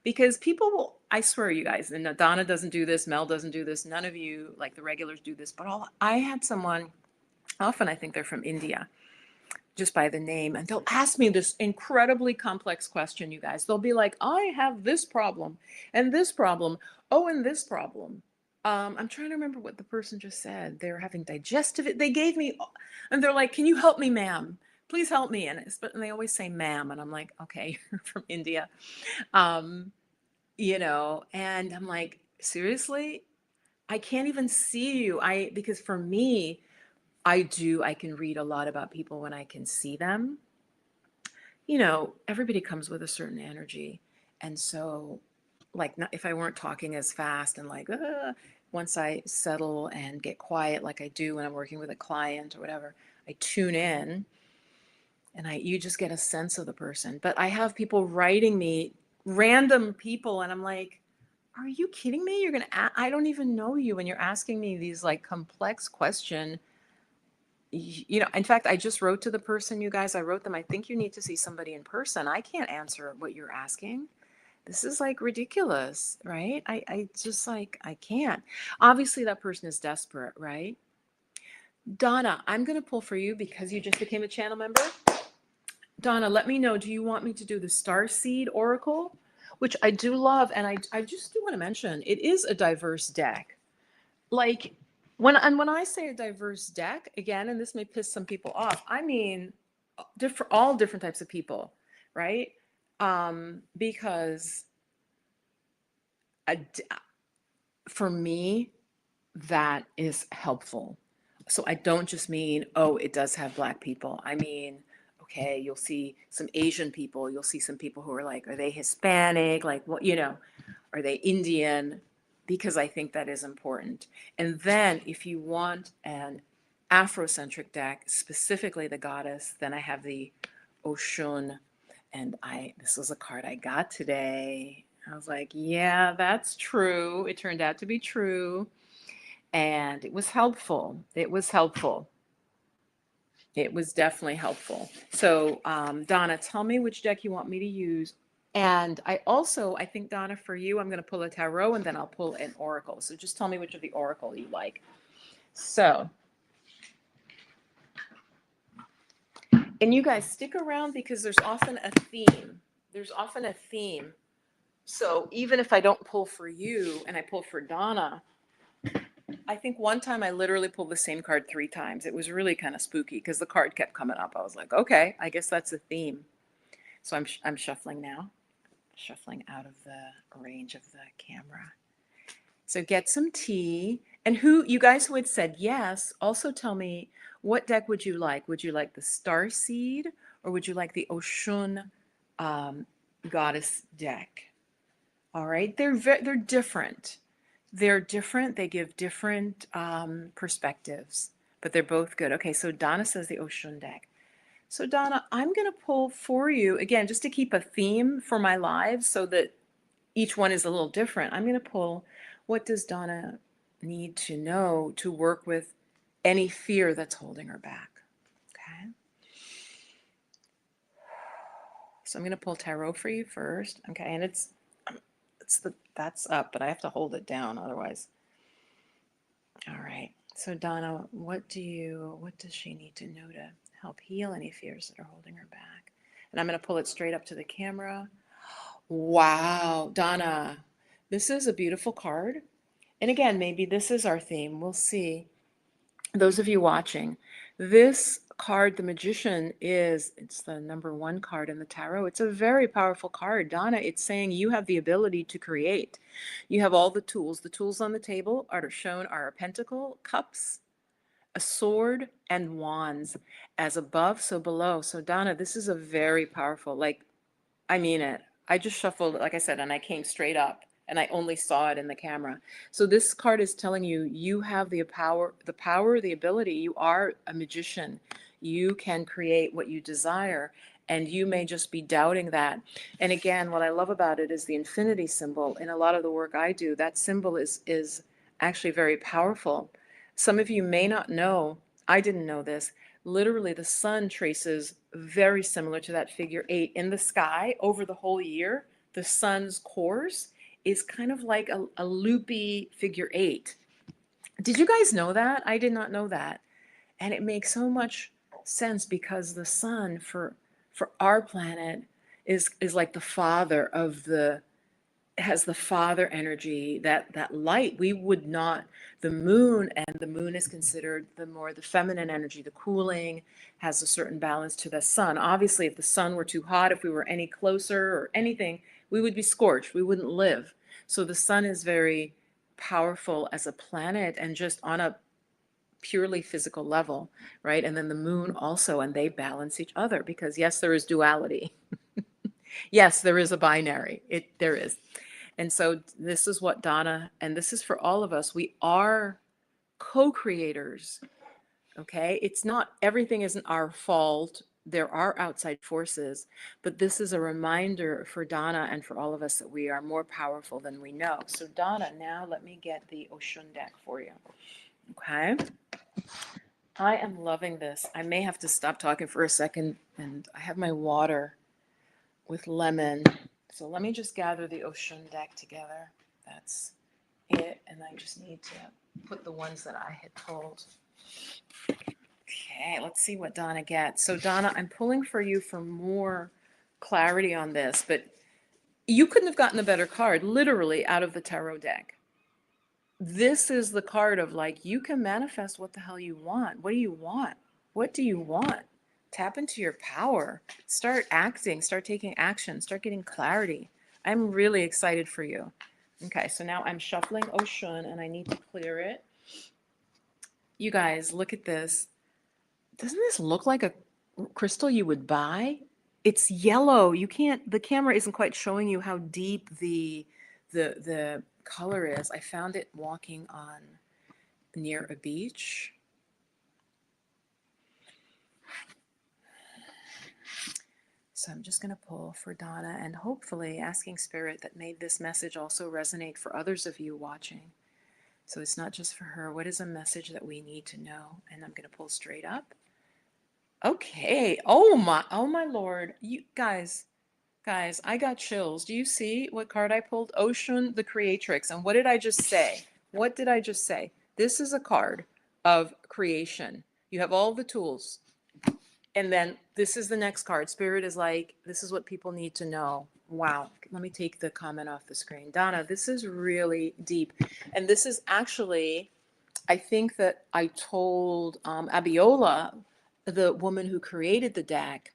Because people will, I swear you guys, and Donna doesn't do this, Mel doesn't do this, none of you, like the regulars do this, but I had someone, often I think they're from India, just by the name, and they'll ask me this incredibly complex question, you guys. They'll be like, I have this problem, and this problem, oh, and this problem. I'm trying to remember what the person just said. They're having digestive, they gave me, and they're like, can you help me, ma'am? Please help me. And they always say ma'am, and I'm like, okay, you're from India. Um, and I'm like, seriously? I can't even see you. Because for me, I can read a lot about people when I can see them. Everybody comes with a certain energy. And so, like, not, if I weren't talking as fast and like, once I settle and get quiet, like I do when I'm working with a client or whatever, I tune in and you just get a sense of the person. But I have people writing me, random people, and I'm like, are you kidding me? You're going to, I don't even know you. And you're asking me these like complex question. you know, in fact, I just wrote to the person, you guys, I wrote them, I think you need to see somebody in person. I can't answer what you're asking. This is like ridiculous, right? I just like, I can't. Obviously, that person is desperate, right? Donna, I'm going to pull for you because you just became a channel member. Donna, let me know, do you want me to do the Star Seed Oracle? Which I do love, and I just do want to mention, it is a diverse deck. Like, when I say a diverse deck, again, and this may piss some people off, I mean all different types of people, right? Because I, for me, that is helpful. So I don't just mean, oh, it does have Black people. I mean, okay, you'll see some Asian people. You'll see some people who are like, are they Hispanic? Like, what, you know, are they Indian? Because I think that is important. And then if you want an Afrocentric deck, specifically the goddess, then I have the Oshun. And this was a card I got today. I was like, yeah, that's true. It turned out to be true. And it was helpful. It was helpful. It was definitely helpful. So, Donna, tell me which deck you want me to use. And I think, Donna, for you, I'm going to pull a tarot and then I'll pull an oracle. So just tell me which of the oracle you like. So, and you guys stick around because there's often a theme. There's often a theme. So even if I don't pull for you and I pull for Donna, I think one time I literally pulled the same card 3 times. It was really kind of spooky because the card kept coming up. I was like, okay, I guess that's a theme. So I'm shuffling now, shuffling out of the range of the camera. So get some tea. And you guys who had said yes, also tell me, what deck would you like? Would you like the Star Seed or would you like the Oshun Goddess deck? All right, they're different. They're different. They give different perspectives, but they're both good. Okay, so Donna says the Oshun deck. So Donna, I'm going to pull for you, again, just to keep a theme for my lives so that each one is a little different. I'm going to pull, what does Donna need to know to work with any fear that's holding her back? Okay. So I'm going to pull tarot for you first. Okay, and that's up, but I have to hold it down otherwise. All right. So Donna, what does she need to know to help heal any fears that are holding her back? And I'm going to pull it straight up to the camera. Wow, Donna, this is a beautiful card. And again, maybe this is our theme. We'll see. Those of you watching, this card, the Magician, it's the #1 card in the tarot. It's a very powerful card. Donna, it's saying you have the ability to create. You have all the tools. The tools on the table are shown are a pentacle, cups, a sword, and wands. As above, so below. So Donna, this is a very powerful, like, I mean it. I just shuffled, like I said, and I came straight up and I only saw it in the camera. So this card is telling you, you have the power, the ability. You are a magician. You can create what you desire, and you may just be doubting that. And again, what I love about it is the infinity symbol. In a lot of the work I do, that symbol is actually very powerful. Some of you may not know, I didn't know this, literally the sun traces very similar to that figure 8 in the sky over the whole year. The sun's course is kind of like a loopy figure 8. Did you guys know that? I did not know that. And it makes so much sense because the sun for our planet is like the father of the has the father energy, that light. We would not, the moon, and the moon is considered the feminine energy, the cooling, has a certain balance to the sun. Obviously, if the sun were too hot, if we were any closer or anything, we would be scorched, we wouldn't live. So the sun is very powerful as a planet and just on a purely physical level, right? And then the moon also, and they balance each other because yes, there is duality. Yes, there is a binary. There is. And so this is what Donna, and this is for all of us, we are co-creators, okay? It's not, everything isn't our fault. There are outside forces, but this is a reminder for Donna and for all of us that we are more powerful than we know. So Donna, now let me get the Oshun deck for you, okay? I am loving this. I may have to stop talking for a second, and I have my water with lemon. So let me just gather the ocean deck together. That's it. And I just need to put the ones that I had pulled. Okay, let's see what Donna gets. So Donna, I'm pulling for you for more clarity on this, but you couldn't have gotten a better card, literally, out of the tarot deck. This is the card of like, you can manifest what the hell you want. What do you want? What do you want? Tap into your power. Start acting, start taking action, start getting clarity. I'm really excited for you. Okay, so now I'm shuffling Oshun and I need to clear it. You guys, look at this. Doesn't this look like a crystal you would buy? It's yellow. You can't, the camera isn't quite showing you how deep the color is. I found it walking on near a beach. So I'm just going to pull for Donna and hopefully asking Spirit that made this message also resonate for others of you watching. So it's not just for her. What is a message that we need to know? And I'm going to pull straight up. Okay. Oh my Lord. You guys, I got chills. Do you see what card I pulled? Ocean, the Creatrix. And what did I just say? What did I just say? This is a card of creation. You have all the tools. And then this is the next card. Spirit is like, this is what people need to know. Wow. Let me take the comment off the screen. Donna, this is really deep. And this is actually, I think that I told Abiola, the woman who created the deck,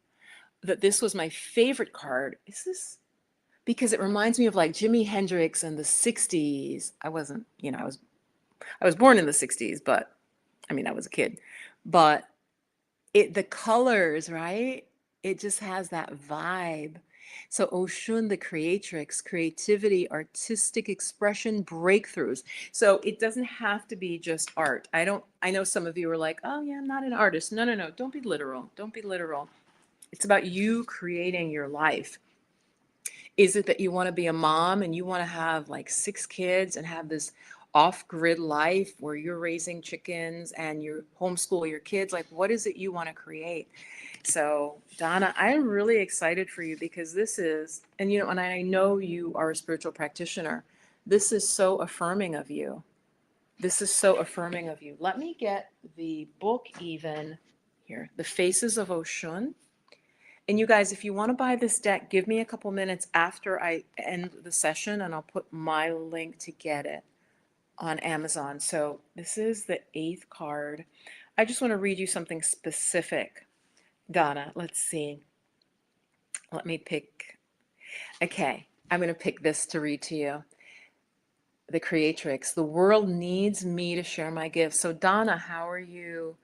that this was my favorite card. Is this? Because it reminds me of like Jimi Hendrix in the 60s. I wasn't, I was born in the 60s, but I mean, I was a kid. But the colors, right? It just has that vibe. So Oshun, the creatrix, creativity, artistic expression, breakthroughs. So it doesn't have to be just art. I know some of you are like, oh yeah, I'm not an artist. No, no, no. Don't be literal. Don't be literal. It's about you creating your life. Is it that you want to be a mom and you want to have like 6 kids and have this off-grid life where you're raising chickens and you homeschool your kids? Like, what is it you want to create? So, Donna, I'm really excited for you because this is, and and I know you are a spiritual practitioner. This is so affirming of you. This is so affirming of you. Let me get the book even here, The Faces of Oshun. And you guys, if you want to buy this deck, give me a couple minutes after I end the session and I'll put my link to get it on Amazon. So this is the 8th card. I just want to read you something specific. Donna, let's see. Let me pick. Okay, I'm going to pick this to read to you. The Creatrix. The world needs me to share my gifts. So Donna, how are you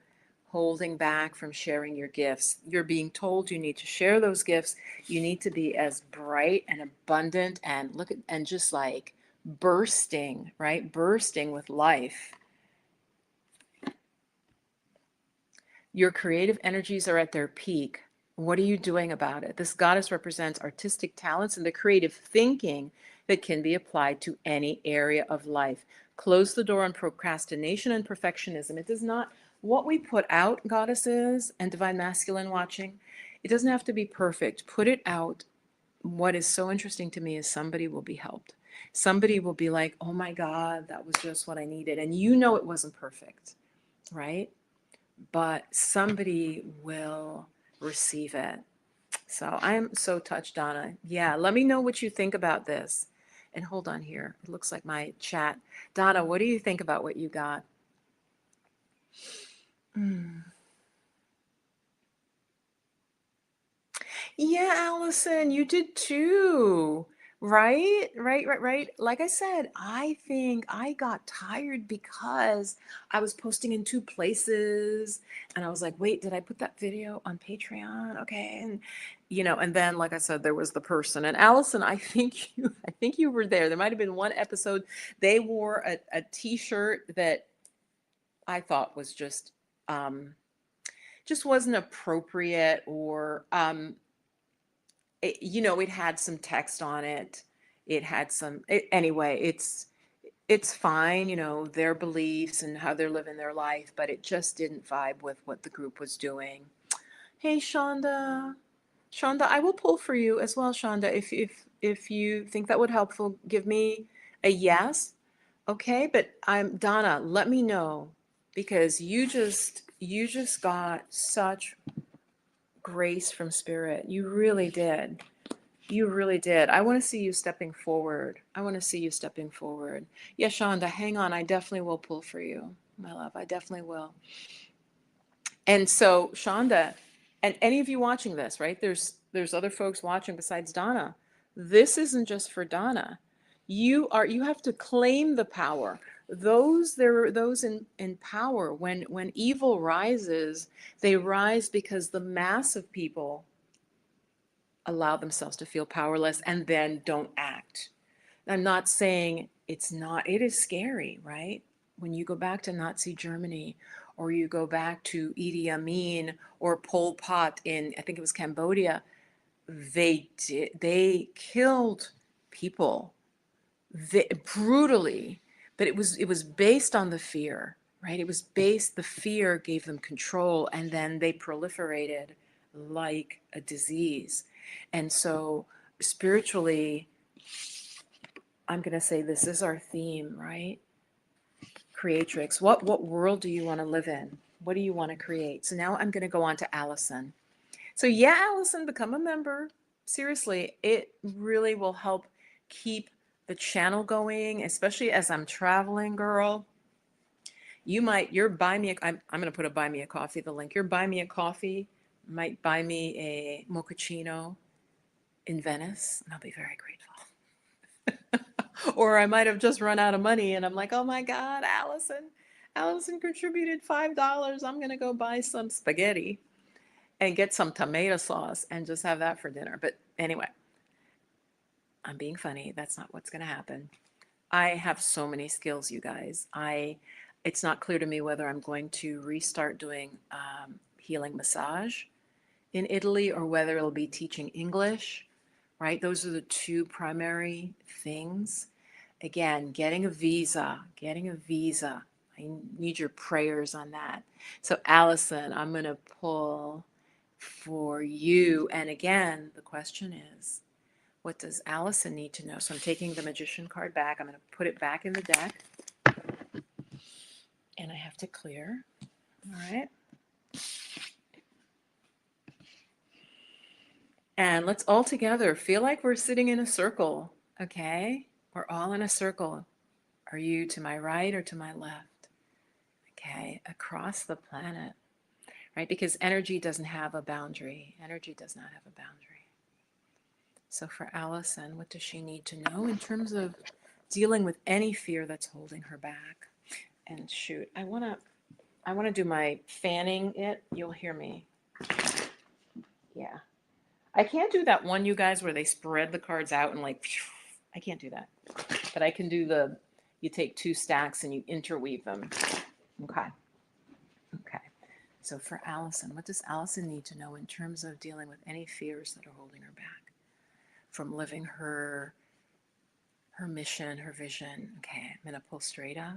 holding back from sharing your gifts? You're being told you need to share those gifts. You need to be as bright and abundant and look at and just like bursting, right? Bursting with life. Your creative energies are at their peak. What are you doing about it? This goddess represents artistic talents and the creative thinking that can be applied to any area of life. Close the door on procrastination and perfectionism. It does not, what we put out, goddesses and divine masculine watching, it doesn't have to be perfect. Put it out. What is so interesting to me is somebody will be helped. Somebody will be like, oh my God, that was just what I needed. And you know it wasn't perfect, right? But somebody will receive it. So I'm so touched, Donna. Yeah, let me know what you think about this. And hold on here. It looks like my chat. Donna, what do you think about what you got? Mm. Yeah, Allison, you did too. Right. Like I said, I think I got tired because I was posting in 2 places and I was like, wait, did I put that video on Patreon? Okay. And and then like I said, there was the person. And Allison, I think you were there. There might have been one episode. They wore a t-shirt that I thought was just wasn't appropriate or it had some text on it. It had some, anyway, it's fine, their beliefs and how they're living their life, but it just didn't vibe with what the group was doing. Hey, Shonda. Shonda, I will pull for you as well, Shonda. If you think that would helpful, give me a yes. Okay, but I'm Donna, let me know because you just got such grace from spirit. You really did. You really did. I want to see you stepping forward. I want to see you stepping forward. Yeah, Shonda, hang on. I definitely will pull for you, my love. I definitely will. And so, Shonda, and any of you watching this, right? There's other folks watching besides Donna. This isn't just for Donna. You have to claim the power. Those in power. When evil rises, they rise because the mass of people allow themselves to feel powerless and then don't act. I'm not saying it's not, it is scary, right? When you go back to Nazi Germany, or you go back to Idi Amin or Pol Pot in, I think it was Cambodia, they killed people brutally, but it was based on the fear, right? The fear gave them control, and then they proliferated like a disease. And so spiritually, I'm going to say this is our theme, right? Creatrix, what world do you want to live in? What do you want to create? So now I'm going to go on to Allison. So yeah, Allison, become a member. Seriously, it really will help keep the channel going, especially as I'm traveling, girl. Your buy me, I'm going to put a buy me a coffee, the link. Your buy me a coffee might buy me a mochaccino in Venice, and I'll be very grateful. Or I might have just run out of money and I'm like, oh my God, Allison contributed $5. I'm going to go buy some spaghetti and get some tomato sauce and just have that for dinner. But anyway, I'm being funny. That's not what's going to happen. I have so many skills, you guys. It's not clear to me whether I'm going to restart doing healing massage in Italy or whether it'll be teaching English, right? Those are the two primary things. Again, getting a visa. I need your prayers on that. So Allison, I'm going to pull for you. And again, the question is, what does Allison need to know? So I'm taking the Magician card back. I'm going to put it back in the deck. And I have to clear. All right. And let's all together feel like we're sitting in a circle. Okay? We're all in a circle. Are you to my right or to my left? Okay, across the planet, right? Because energy doesn't have a boundary. Energy does not have a boundary. So for Allison, what does she need to know in terms of dealing with any fear that's holding her back? And shoot, I want to do my fanning it. You'll hear me. Yeah. I can't do that one, you guys, where they spread the cards out and like, I can't do that. But I can do you take two stacks and you interweave them. Okay. Okay. So for Allison, what does Allison need to know in terms of dealing with any fears that are holding her back from living her mission, her vision? Okay, I'm going to pull straight up.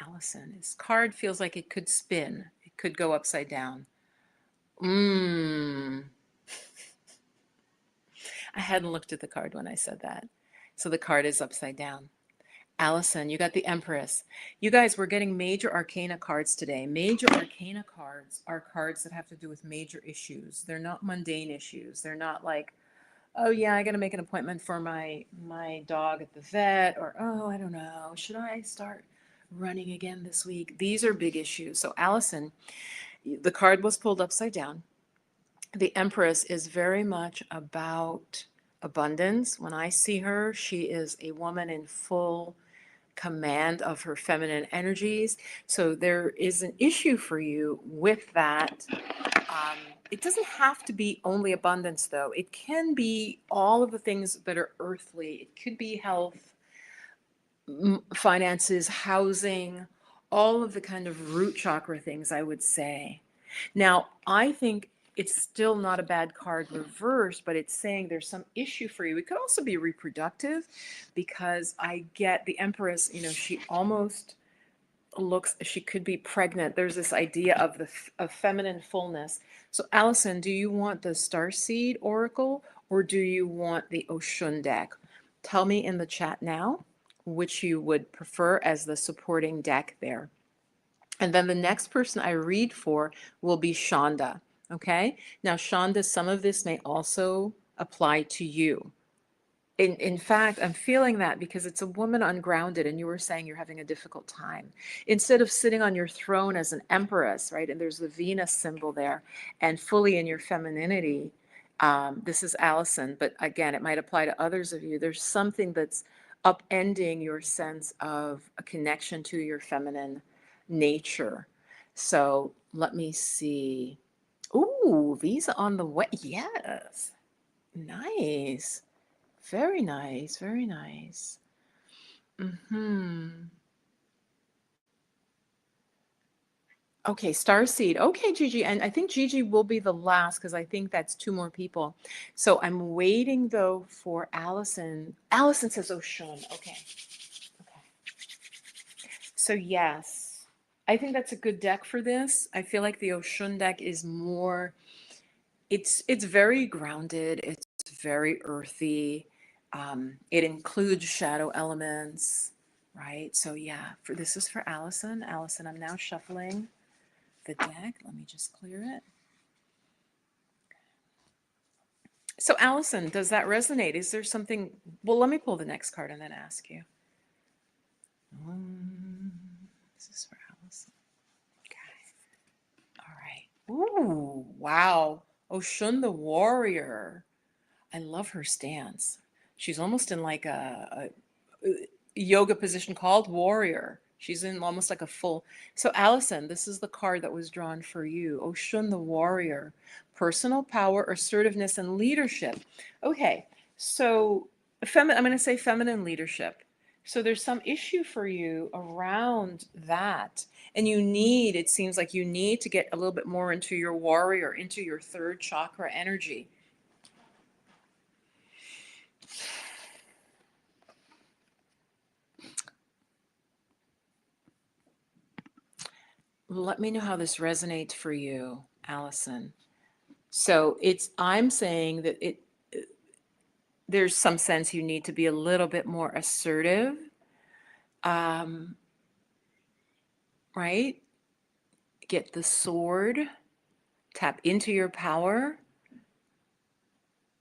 Allison, this card feels like it could spin. It could go upside down. I hadn't looked at the card when I said that. So the card is upside down. Allison, you got the Empress. You guys, we're getting major arcana cards today. Major arcana cards are cards that have to do with major issues. They're not mundane issues. They're not like, oh yeah, I got to make an appointment for my dog at the vet, or oh, I don't know, should I start running again this week? These are big issues. So Allison, the card was pulled upside down. The Empress is very much about abundance. When I see her, she is a woman in full command of her feminine energies. So there is an issue for you with that. It doesn't have to be only abundance, though. It can be all of the things that are earthly. It could be health, finances, housing, all of the kind of root chakra things, I would say. Now, I think it's still not a bad card reversed, but it's saying there's some issue for you. It could also be reproductive, because I get the Empress, she almost looks, she could be pregnant. There's this idea of of feminine fullness. So Allison, do you want the Starseed Oracle or do you want the Oshun deck? Tell me in the chat now which you would prefer as the supporting deck there. And then the next person I read for will be Shonda. Okay. Now, Shonda, some of this may also apply to you. In fact, I'm feeling that because it's a woman ungrounded, and you were saying you're having a difficult time. Instead of sitting on your throne as an empress, right? And there's the Venus symbol there, and fully in your femininity. This is Allison, but again, it might apply to others of you. There's something that's upending your sense of a connection to your feminine nature. So let me see. Ooh, Visa on the way. Yes. Nice. Very nice, very nice. Okay, Starseed. Okay, Gigi. And I think Gigi will be the last because I think that's two more people. So I'm waiting though for Allison. Allison says Oshun. Okay. Okay. So yes, I think that's a good deck for this. I feel like the Oshun deck is more, it's very grounded. It's very earthy. It includes shadow elements, right? So yeah, for this is for Allison. Allison, I'm now shuffling the deck. Let me just clear it. So Allison, does that resonate? Is there something? Well, let me pull the next card and then ask you. This is for Allison. Okay. All right. Ooh, wow. Oshun the Warrior. I love her stance. She's almost in like a yoga position called Warrior. She's in almost like a full. So, Allison, this is the card that was drawn for you. Oshun the Warrior. Personal power, assertiveness, and leadership. Okay, so I'm going to say feminine leadership. So there's some issue for you around that. And it seems like you need to get a little bit more into your warrior, into your third chakra energy. Let me know how this resonates for you, Allison. So I'm saying that there's some sense you need to be a little bit more assertive, right? Get the sword, tap into your power,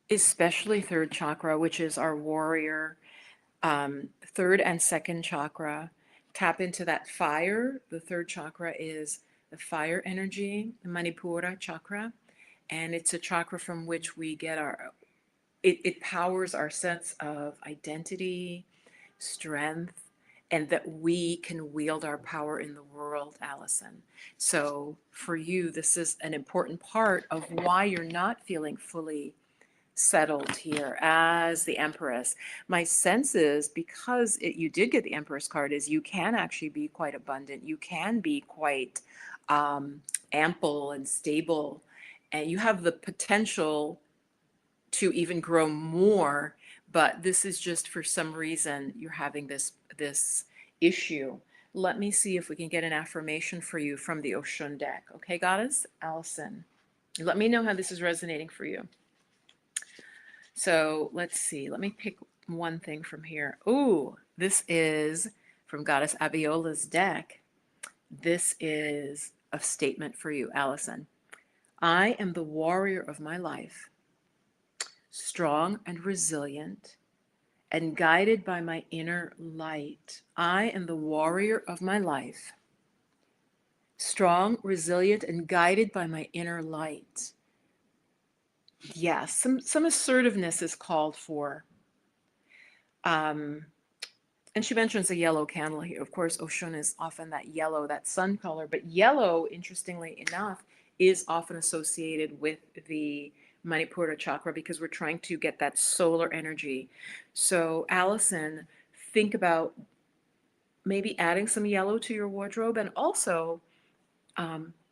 especially third chakra, which is our warrior, third and second chakra. Tap into that fire. The third chakra is the fire energy, the Manipura chakra. And it's a chakra from which we get it powers our sense of identity, strength, and that we can wield our power in the world, Allison. So for you, this is an important part of why you're not feeling fully settled here as the Empress. My sense is because you did get the Empress card is you can actually be quite abundant. You can be quite ample and stable, and you have the potential to even grow more, but this is just for some reason you're having this issue. Let me see if we can get an affirmation for you from the Oshun deck. Okay, Goddess Allison, let me know how this is resonating for you. So let's see. Let me pick one thing from here. Ooh, this is from Goddess Abiola's deck. This is a statement for you, Allison. I am the warrior of my life, strong and resilient, and guided by my inner light. I am the warrior of my life, strong, resilient, and guided by my inner light. Yes, some assertiveness is called for. And she mentions a yellow candle here. Of course, Oshun is often that yellow, that sun color, but yellow, interestingly enough, is often associated with the Manipura chakra because we're trying to get that solar energy. So, Allison, think about maybe adding some yellow to your wardrobe and also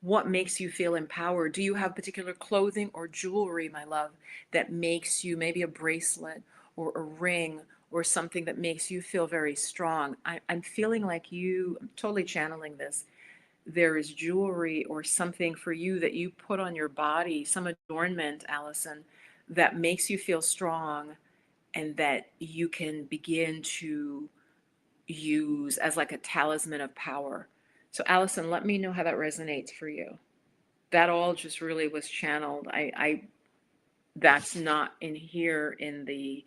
What makes you feel empowered? Do you have particular clothing or jewelry, my love, that makes you, maybe a bracelet or a ring or something that makes you feel very strong? I'm feeling like you, I'm totally channeling this. There is jewelry or something for you that you put on your body, some adornment, Allison, that makes you feel strong and that you can begin to use as like a talisman of power. So, Allison, let me know how that resonates for you. That all just really was channeled. That's not in here in the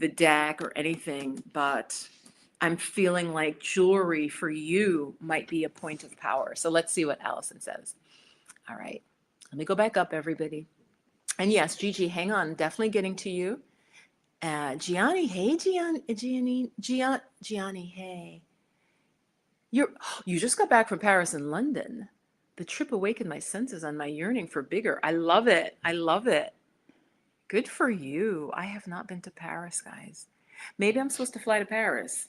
deck or anything, but I'm feeling like jewelry for you might be a point of power. So let's see what Allison says. All right. Let me go back up, everybody. And yes, Gigi, hang on. Definitely getting to you. Gianni, hey, Gianni, hey. You just got back from Paris and London. The trip awakened my senses on my yearning for bigger. I love it. I love it. Good for you. I have not been to Paris, guys. Maybe I'm supposed to fly to Paris.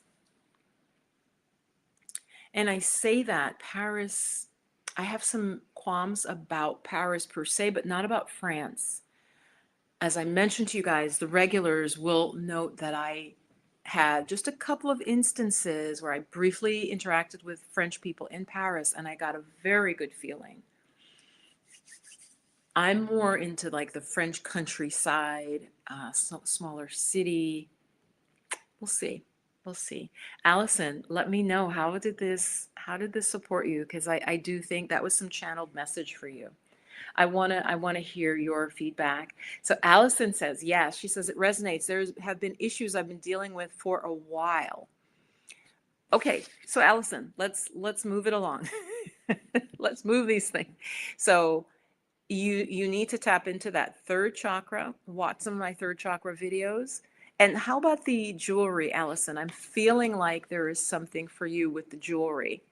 And I say that Paris, I have some qualms about Paris per se, but not about France. As I mentioned to you guys, the regulars will note that I had just a couple of instances where I briefly interacted with French people in Paris and I got a very good feeling. I'm more into like the French countryside, smaller city. We'll see. We'll see. Allison, let me know, how did this support you? Because I do think that was some channeled message for you. I wanna hear your feedback. So Allison says, yes, she says it resonates. There have been issues I've been dealing with for a while. Okay, so Allison, let's move it along. Let's move these things. So you need to tap into that third chakra, watch some of my third chakra videos. And how about the jewelry, Allison? I'm feeling like there is something for you with the jewelry.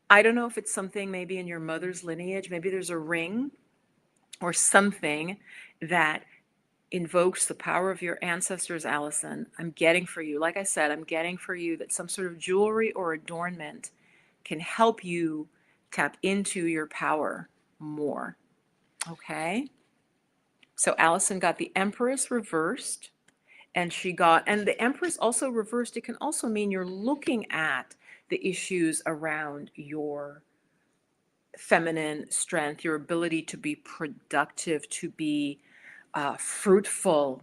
I don't know if it's something maybe in your mother's lineage, maybe there's a ring or something that invokes the power of your ancestors, Allison. I'm getting for you, like I said, I'm getting for you that some sort of jewelry or adornment can help you tap into your power more. Okay? So Allison got the Empress reversed, and the Empress also reversed. It can also mean you're looking at the issues around your feminine strength, your ability to be productive, to be fruitful,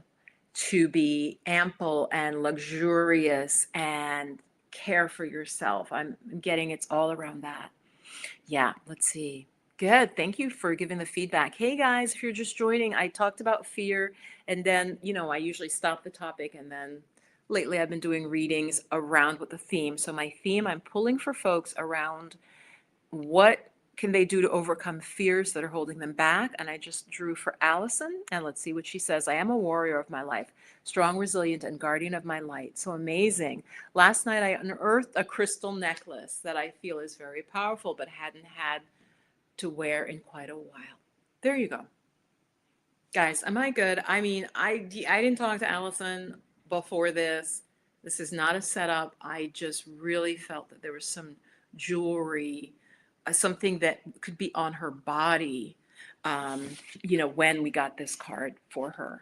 to be ample and luxurious and care for yourself. I'm getting it's all around that. Yeah, let's see. Good. Thank you for giving the feedback. Hey guys, if you're just joining, I talked about fear and then, I usually stop the topic and then lately I've been doing readings around what the theme. So my theme, I'm pulling for folks around what can they do to overcome fears that are holding them back? And I just drew for Allison, and let's see what she says. I am a warrior of my life, strong, resilient, and guardian of my light. So amazing. Last night, I unearthed a crystal necklace that I feel is very powerful, but hadn't had to wear in quite a while. There you go. Guys, am I good? I mean, I didn't talk to Allison before this. This is not a setup. I just really felt that there was some jewelry, something that could be on her body, when we got this card for her.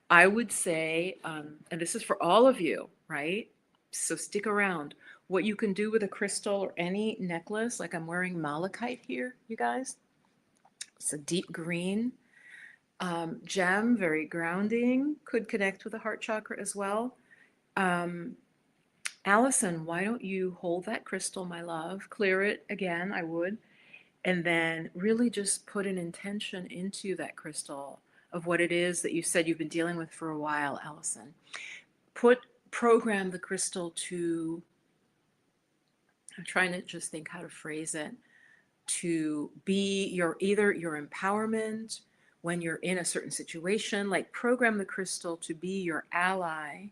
I would say, and this is for all of you, right? So stick around. What you can do with a crystal or any necklace, like I'm wearing malachite here, you guys. It's a deep green gem, very grounding, could connect with the heart chakra as well. Allison, why don't you hold that crystal, my love? Clear it again, I would. And then really just put an intention into that crystal of what it is that you said you've been dealing with for a while, Allison. Program the crystal to, I'm trying to just think how to phrase it, to be either your empowerment when you're in a certain situation, like program the crystal to be your ally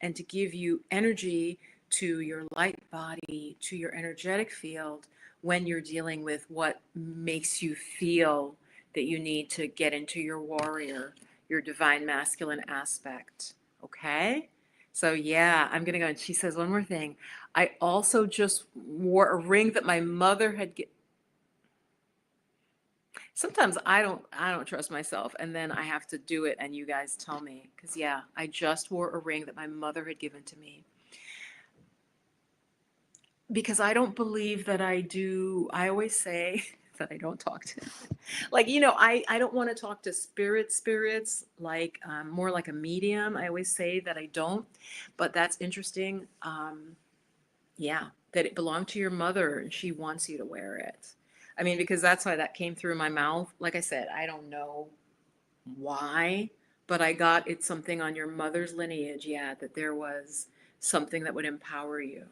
and to give you energy to your light body, to your energetic field when you're dealing with what makes you feel that you need to get into your warrior, your divine masculine aspect. Okay? So yeah, I'm gonna go. And she says one more thing. I also just wore a ring that my mother had Sometimes I don't trust myself, and then I have to do it and you guys tell me, cuz yeah, I just wore a ring that my mother had given to me because I don't believe that I do. I always say that I don't talk to, like, I don't want to talk to spirits, like, more like a medium. I always say that I don't, but that's interesting. Yeah, that it belonged to your mother and she wants you to wear it. I mean, because that's why that came through my mouth. Like I said, I don't know why, but I got it's something on your mother's lineage. Yeah, that there was something that would empower you.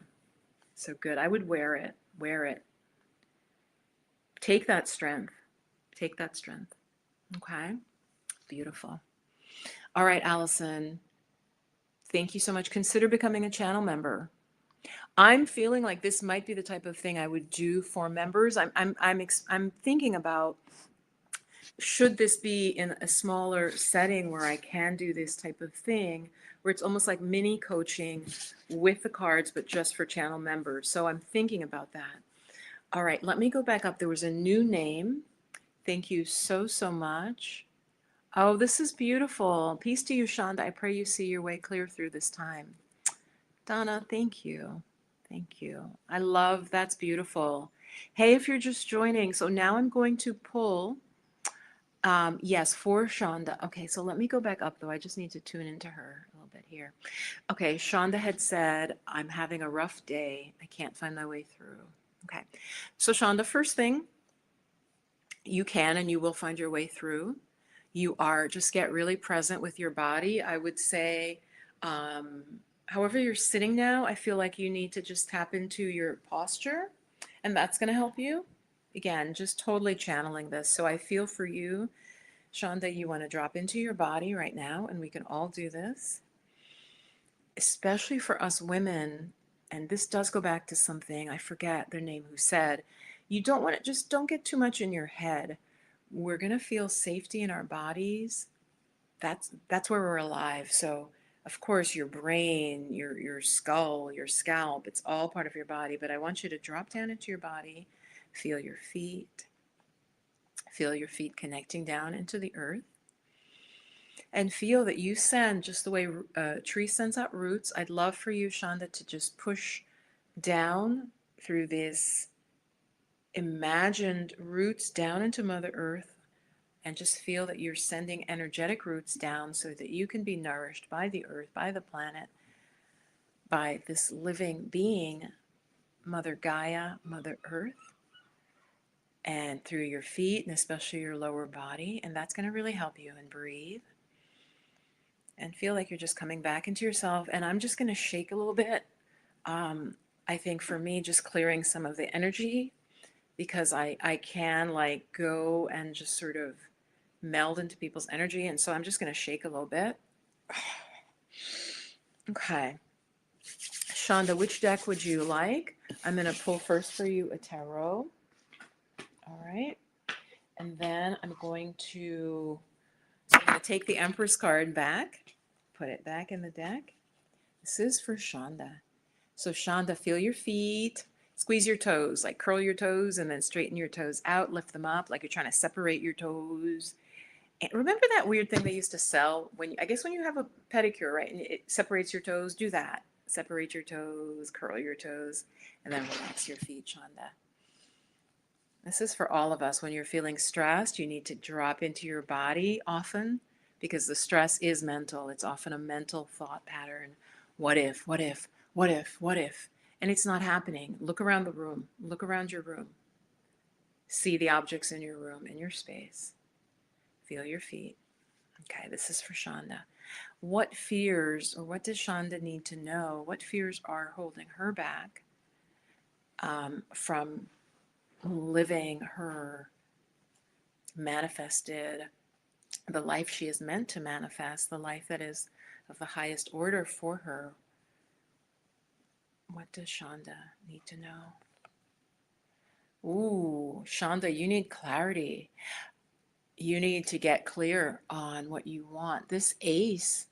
So good. I would wear it. Wear it. Take that strength. Take that strength. Okay. Beautiful. All right, Allison. Thank you so much. Consider becoming a channel member. I'm feeling like this might be the type of thing I would do for members. I'm thinking about, should this be in a smaller setting where I can do this type of thing, where it's almost like mini coaching with the cards, but just for channel members. So I'm thinking about that. All right, let me go back up. There was a new name. Thank you so, so much. Oh, this is beautiful. Peace to you, Shonda. I pray you see your way clear through this time. Donna, thank you. Thank you. I love, that's beautiful. Hey, if you're just joining, so now I'm going to pull, yes, for Shonda. Okay, so let me go back up though. I just need to tune into her a little bit here. Okay, Shonda had said, I'm having a rough day. I can't find my way through. Okay, so Shonda, first thing, you can and you will find your way through. You are, just get really present with your body. I would say, um, however you're sitting now, I feel like you need to just tap into your posture, and that's going to help you. Again, just totally channeling this. So I feel for you, Shonda, you want to drop into your body right now, and we can all do this, especially for us women. And this does go back to something, I forget their name who said, you don't want to, just don't get too much in your head. We're going to feel safety in our bodies. That's where we're alive. So of course your brain, your skull, your scalp, it's all part of your body, but I want you to drop down into your body, feel your feet, feel your feet connecting down into the earth, and feel that you send, just the way a tree sends out roots. I'd love for you, Shonda, to just push down through this imagined roots down into Mother Earth, and just feel that you're sending energetic roots down so that you can be nourished by the earth, by the planet, by this living being, Mother Gaia, Mother Earth, and through your feet and especially your lower body. And that's going to really help you. And breathe and feel like you're just coming back into yourself. And I'm just going to shake a little bit. I think for me, just clearing some of the energy, because I can like go and just sort of meld into people's energy. And so I'm just going to shake a little bit. Okay. Shonda, which deck would you like? I'm going to pull first for you a tarot. All right. And then I'm going to take the Empress card back, put it back in the deck. This is for Shonda. So Shonda, feel your feet, squeeze your toes, like curl your toes and then straighten your toes out, lift them up like you're trying to separate your toes. And remember that weird thing they used to sell when I guess when you have a pedicure, right? And it separates your toes, do that. Separate your toes, curl your toes, and then relax your feet, Shonda. This is for all of us. When you're feeling stressed, you need to drop into your body often, because the stress is mental. It's often a mental thought pattern. What if, what if, what if, what if? And it's not happening. Look around the room. Look around your room. See the objects in your room, in your space. Feel your feet. Okay, this is for Shonda. What fears, or what does Shonda need to know? What fears are holding her back from living her manifested, the life she is meant to manifest, the life that is of the highest order for her? What does Shonda need to know? Ooh, Shonda, you need clarity. You need to get clear on what you want. This ace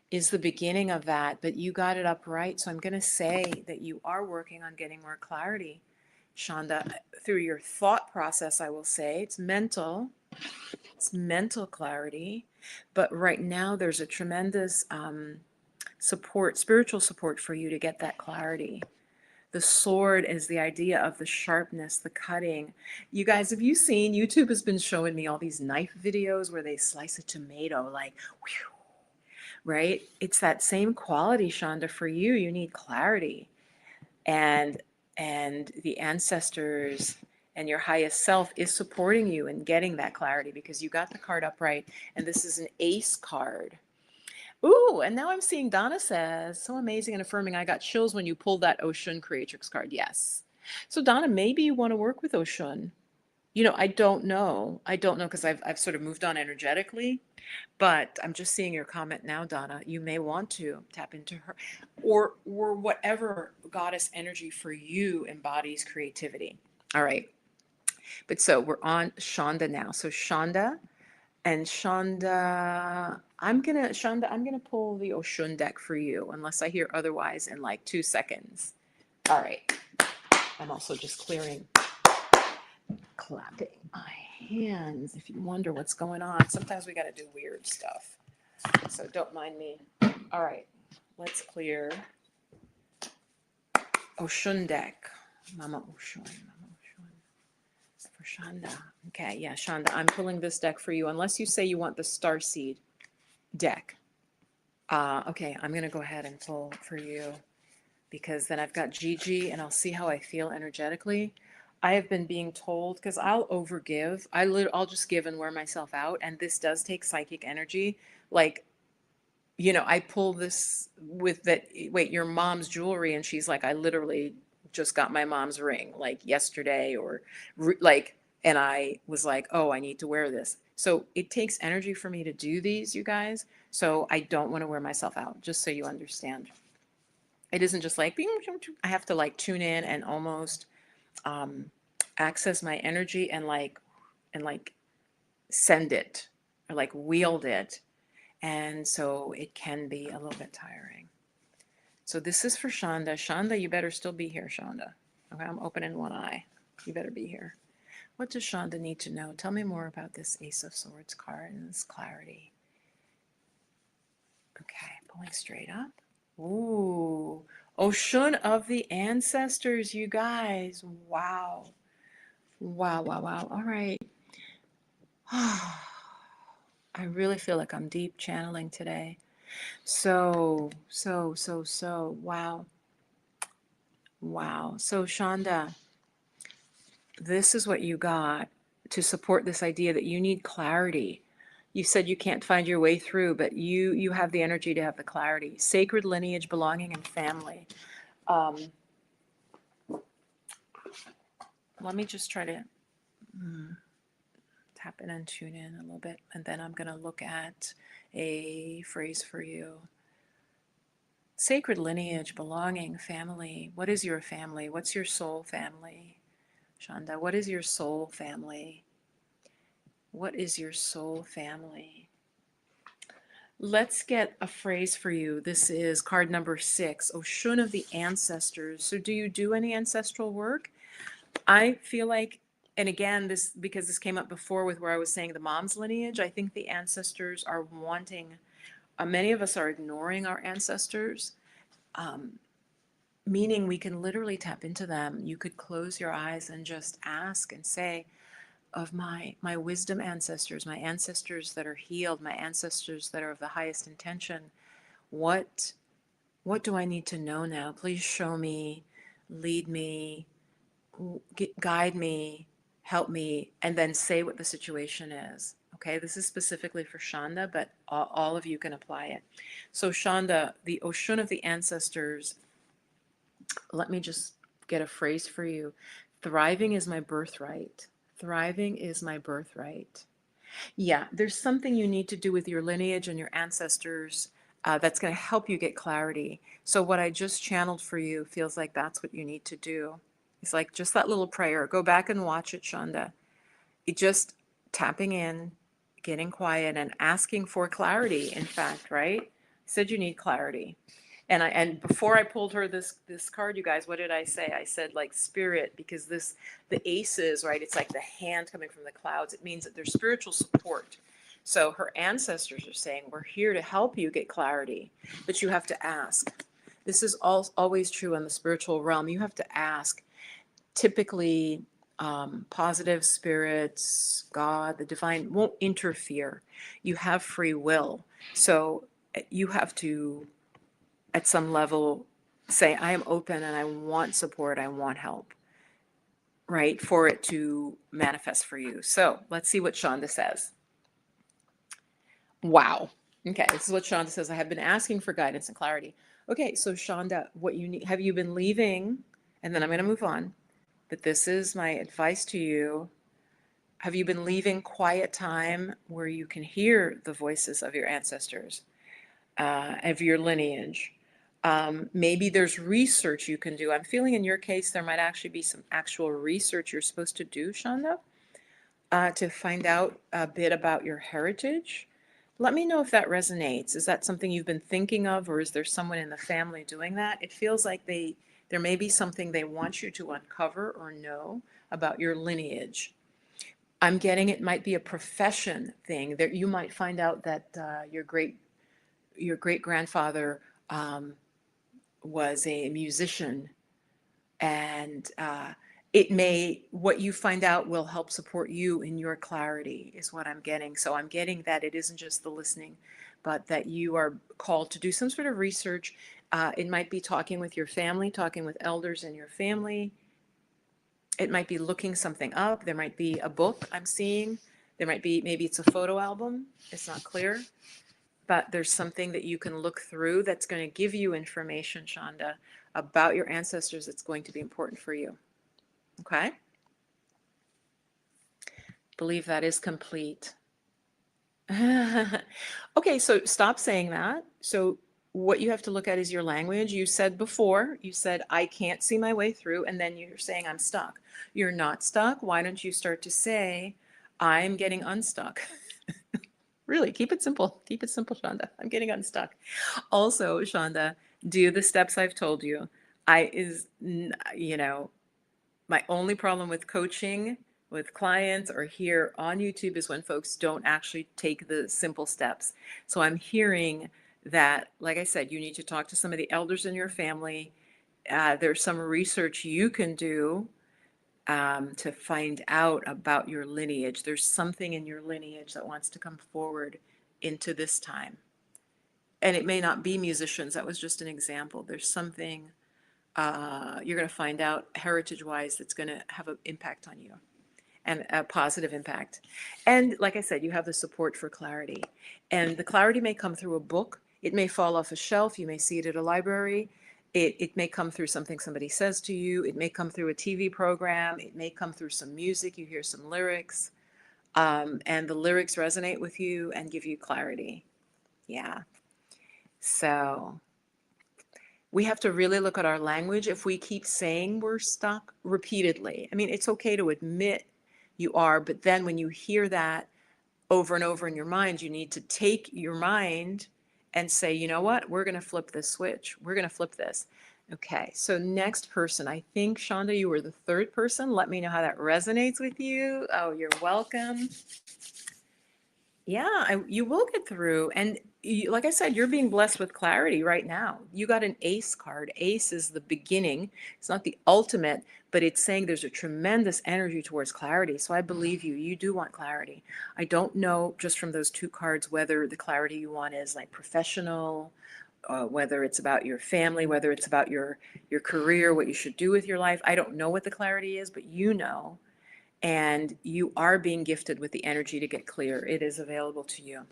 is the beginning of that, but you got it up right. So I'm going to say that you are working on getting more clarity, Shonda, through your thought process, I will say it's mental. It's mental clarity. But right now, there's a tremendous support, spiritual support for you to get that clarity. The sword is the idea of the sharpness, the cutting. You guys, have you seen, YouTube has been showing me all these knife videos where they slice a tomato like, whew, right? It's that same quality, Shonda, for you. You need clarity. And the ancestors and your highest self is supporting you in getting that clarity because you got the card upright, and this is an ace card. Ooh, and now I'm seeing Donna says, so amazing and affirming. I got chills when you pulled that Oshun Creatrix card. Yes. So Donna, maybe you want to work with Oshun. You know, I don't know. I don't know because I've sort of moved on energetically, but I'm just seeing your comment now, Donna. You may want to tap into her or whatever goddess energy for you embodies creativity. All right. But so we're on Shonda now. So Shonda, and Shonda, I'm gonna pull the Oshun deck for you, unless I hear otherwise in like 2 seconds. All right. I'm also just clapping my hands. If you wonder what's going on, sometimes we got to do weird stuff. So don't mind me. All right. Let's clear Oshun deck. Mama Oshun. For Shonda. Okay, yeah, Shonda, I'm pulling this deck for you, unless you say you want the Starseed deck. Okay, I'm going to go ahead and pull for you because then I've got Gigi and I'll see how I feel energetically. I have been being told, because I'll overgive. I'll just give and wear myself out. And this does take psychic energy. Like, you know, I pull this with that, wait, your mom's jewelry. And she's like, I literally just got my mom's ring like yesterday or like, and I was like, oh, I need to wear this. So it takes energy for me to do these, you guys. So I don't want to wear myself out, just so you understand. It isn't just like, I have to like tune in and almost access my energy and like send it or like wield it. And so it can be a little bit tiring. So this is for Shonda. Shonda, you better still be here, Shonda. Okay, I'm opening one eye. You better be here. What does Shonda need to know? Tell me more about this Ace of Swords card and this clarity. Okay, pulling straight up. Ooh, Oshun of the ancestors, you guys. Wow. Wow, wow, wow. All right. I really feel like I'm deep channeling today. So, wow. Wow. So, Shonda, this is what you got to support this idea that you need clarity. You said you can't find your way through, but you have the energy to have the clarity. Sacred lineage, belonging, and family. Let me just try to tap in and tune in a little bit, and then I'm going to look at a phrase for you. Sacred lineage, belonging, family. What is your family? What's your soul family? Shonda, what is your soul family? What is your soul family? Let's get a phrase for you. This is card number 6, Oshun of the ancestors. So do you do any ancestral work? I feel like, and again, this because this came up before with where I was saying the mom's lineage, I think the ancestors are wanting, many of us are ignoring our ancestors, meaning we can literally tap into them. You could close your eyes and just ask and say, of my wisdom ancestors, my ancestors that are healed, my ancestors that are of the highest intention, what do I need to know now? Please show me, lead me, guide me, help me, and then say what the situation is. Okay, this is specifically for Shonda, but all of you can apply it. So Shonda, the Oshun of the ancestors, let me just get a phrase for you. Thriving is my birthright. Thriving is my birthright. Yeah, there's something you need to do with your lineage and your ancestors that's going to help you get clarity. So what I just channeled for you feels like that's what you need to do. It's like just that little prayer. Go back and watch it, Shonda. It just tapping in, getting quiet, and asking for clarity, in fact, right? I said you need clarity. And before I pulled her this card, you guys, what did I say? I said like spirit, because the aces, right? It's like the hand coming from the clouds. It means that there's spiritual support. So her ancestors are saying, we're here to help you get clarity, but you have to ask. This is always true in the spiritual realm. You have to ask. Typically, positive spirits, God, the divine won't interfere. You have free will. So you have to, at some level, say, I am open and I want support, I want help, right? For it to manifest for you. So let's see what Shonda says. Wow. Okay, this is what Shonda says. I have been asking for guidance and clarity. Okay, so Shonda, what you need, have you been leaving? And then I'm going to move on. But this is my advice to you. Have you been leaving quiet time where you can hear the voices of your ancestors, of your lineage? Maybe there's research you can do. I'm feeling in your case there might actually be some actual research you're supposed to do, Shonda, to find out a bit about your heritage. Let me know if that resonates. Is that something you've been thinking of, or is there someone in the family doing that? It feels like there may be something they want you to uncover or know about your lineage. I'm getting it might be a profession thing that you might find out that your great grandfather was a musician, and what you find out will help support you in your clarity, is what I'm getting. So I'm getting that it isn't just the listening, but that you are called to do some sort of research. It might be talking with your family, talking with elders in your family. It might be looking something up. There might be a book I'm seeing. There might be, maybe it's a photo album. It's not clear. But there's something that you can look through that's going to give you information, Shonda, about your ancestors that's going to be important for you. Okay? Believe that is complete. Okay, so stop saying that. So what you have to look at is your language. You said before, you said, I can't see my way through, and then you're saying I'm stuck. You're not stuck. Why don't you start to say, I'm getting unstuck? Really, keep it simple. Keep it simple, Shonda. I'm getting unstuck. Also, Shonda, do the steps I've told you. My only problem with coaching with clients or here on YouTube is when folks don't actually take the simple steps. So I'm hearing that, like I said, you need to talk to some of the elders in your family. There's some research you can do to find out about your lineage. There's something in your lineage that wants to come forward into this time. And it may not be musicians. That was just an example. There's something you're going to find out heritage-wise that's going to have an impact on you, and a positive impact. And like I said, you have the support for clarity. And the clarity may come through a book. It may fall off a shelf. You may see it at a library. It may come through something somebody says to you. It may come through a TV program. It may come through some music. You hear some lyrics, and the lyrics resonate with you and give you clarity. Yeah. So we have to really look at our language. If we keep saying we're stuck repeatedly, I mean, it's okay to admit you are, but then when you hear that over and over in your mind, you need to take your mind and say, you know what, we're going to flip this switch. We're going to flip this. Okay, so next person, I think, Shonda, you were the third person. Let me know how that resonates with you. Oh, you're welcome. Yeah, you will get through. And like I said, you're being blessed with clarity right now. You got an ace card. Ace is the beginning. It's not the ultimate, but it's saying there's a tremendous energy towards clarity. So I believe you. You do want clarity. I don't know just from those two cards whether the clarity you want is like professional, whether it's about your family, whether it's about your career, what you should do with your life. I don't know what the clarity is, but you know. And you are being gifted with the energy to get clear. It is available to you.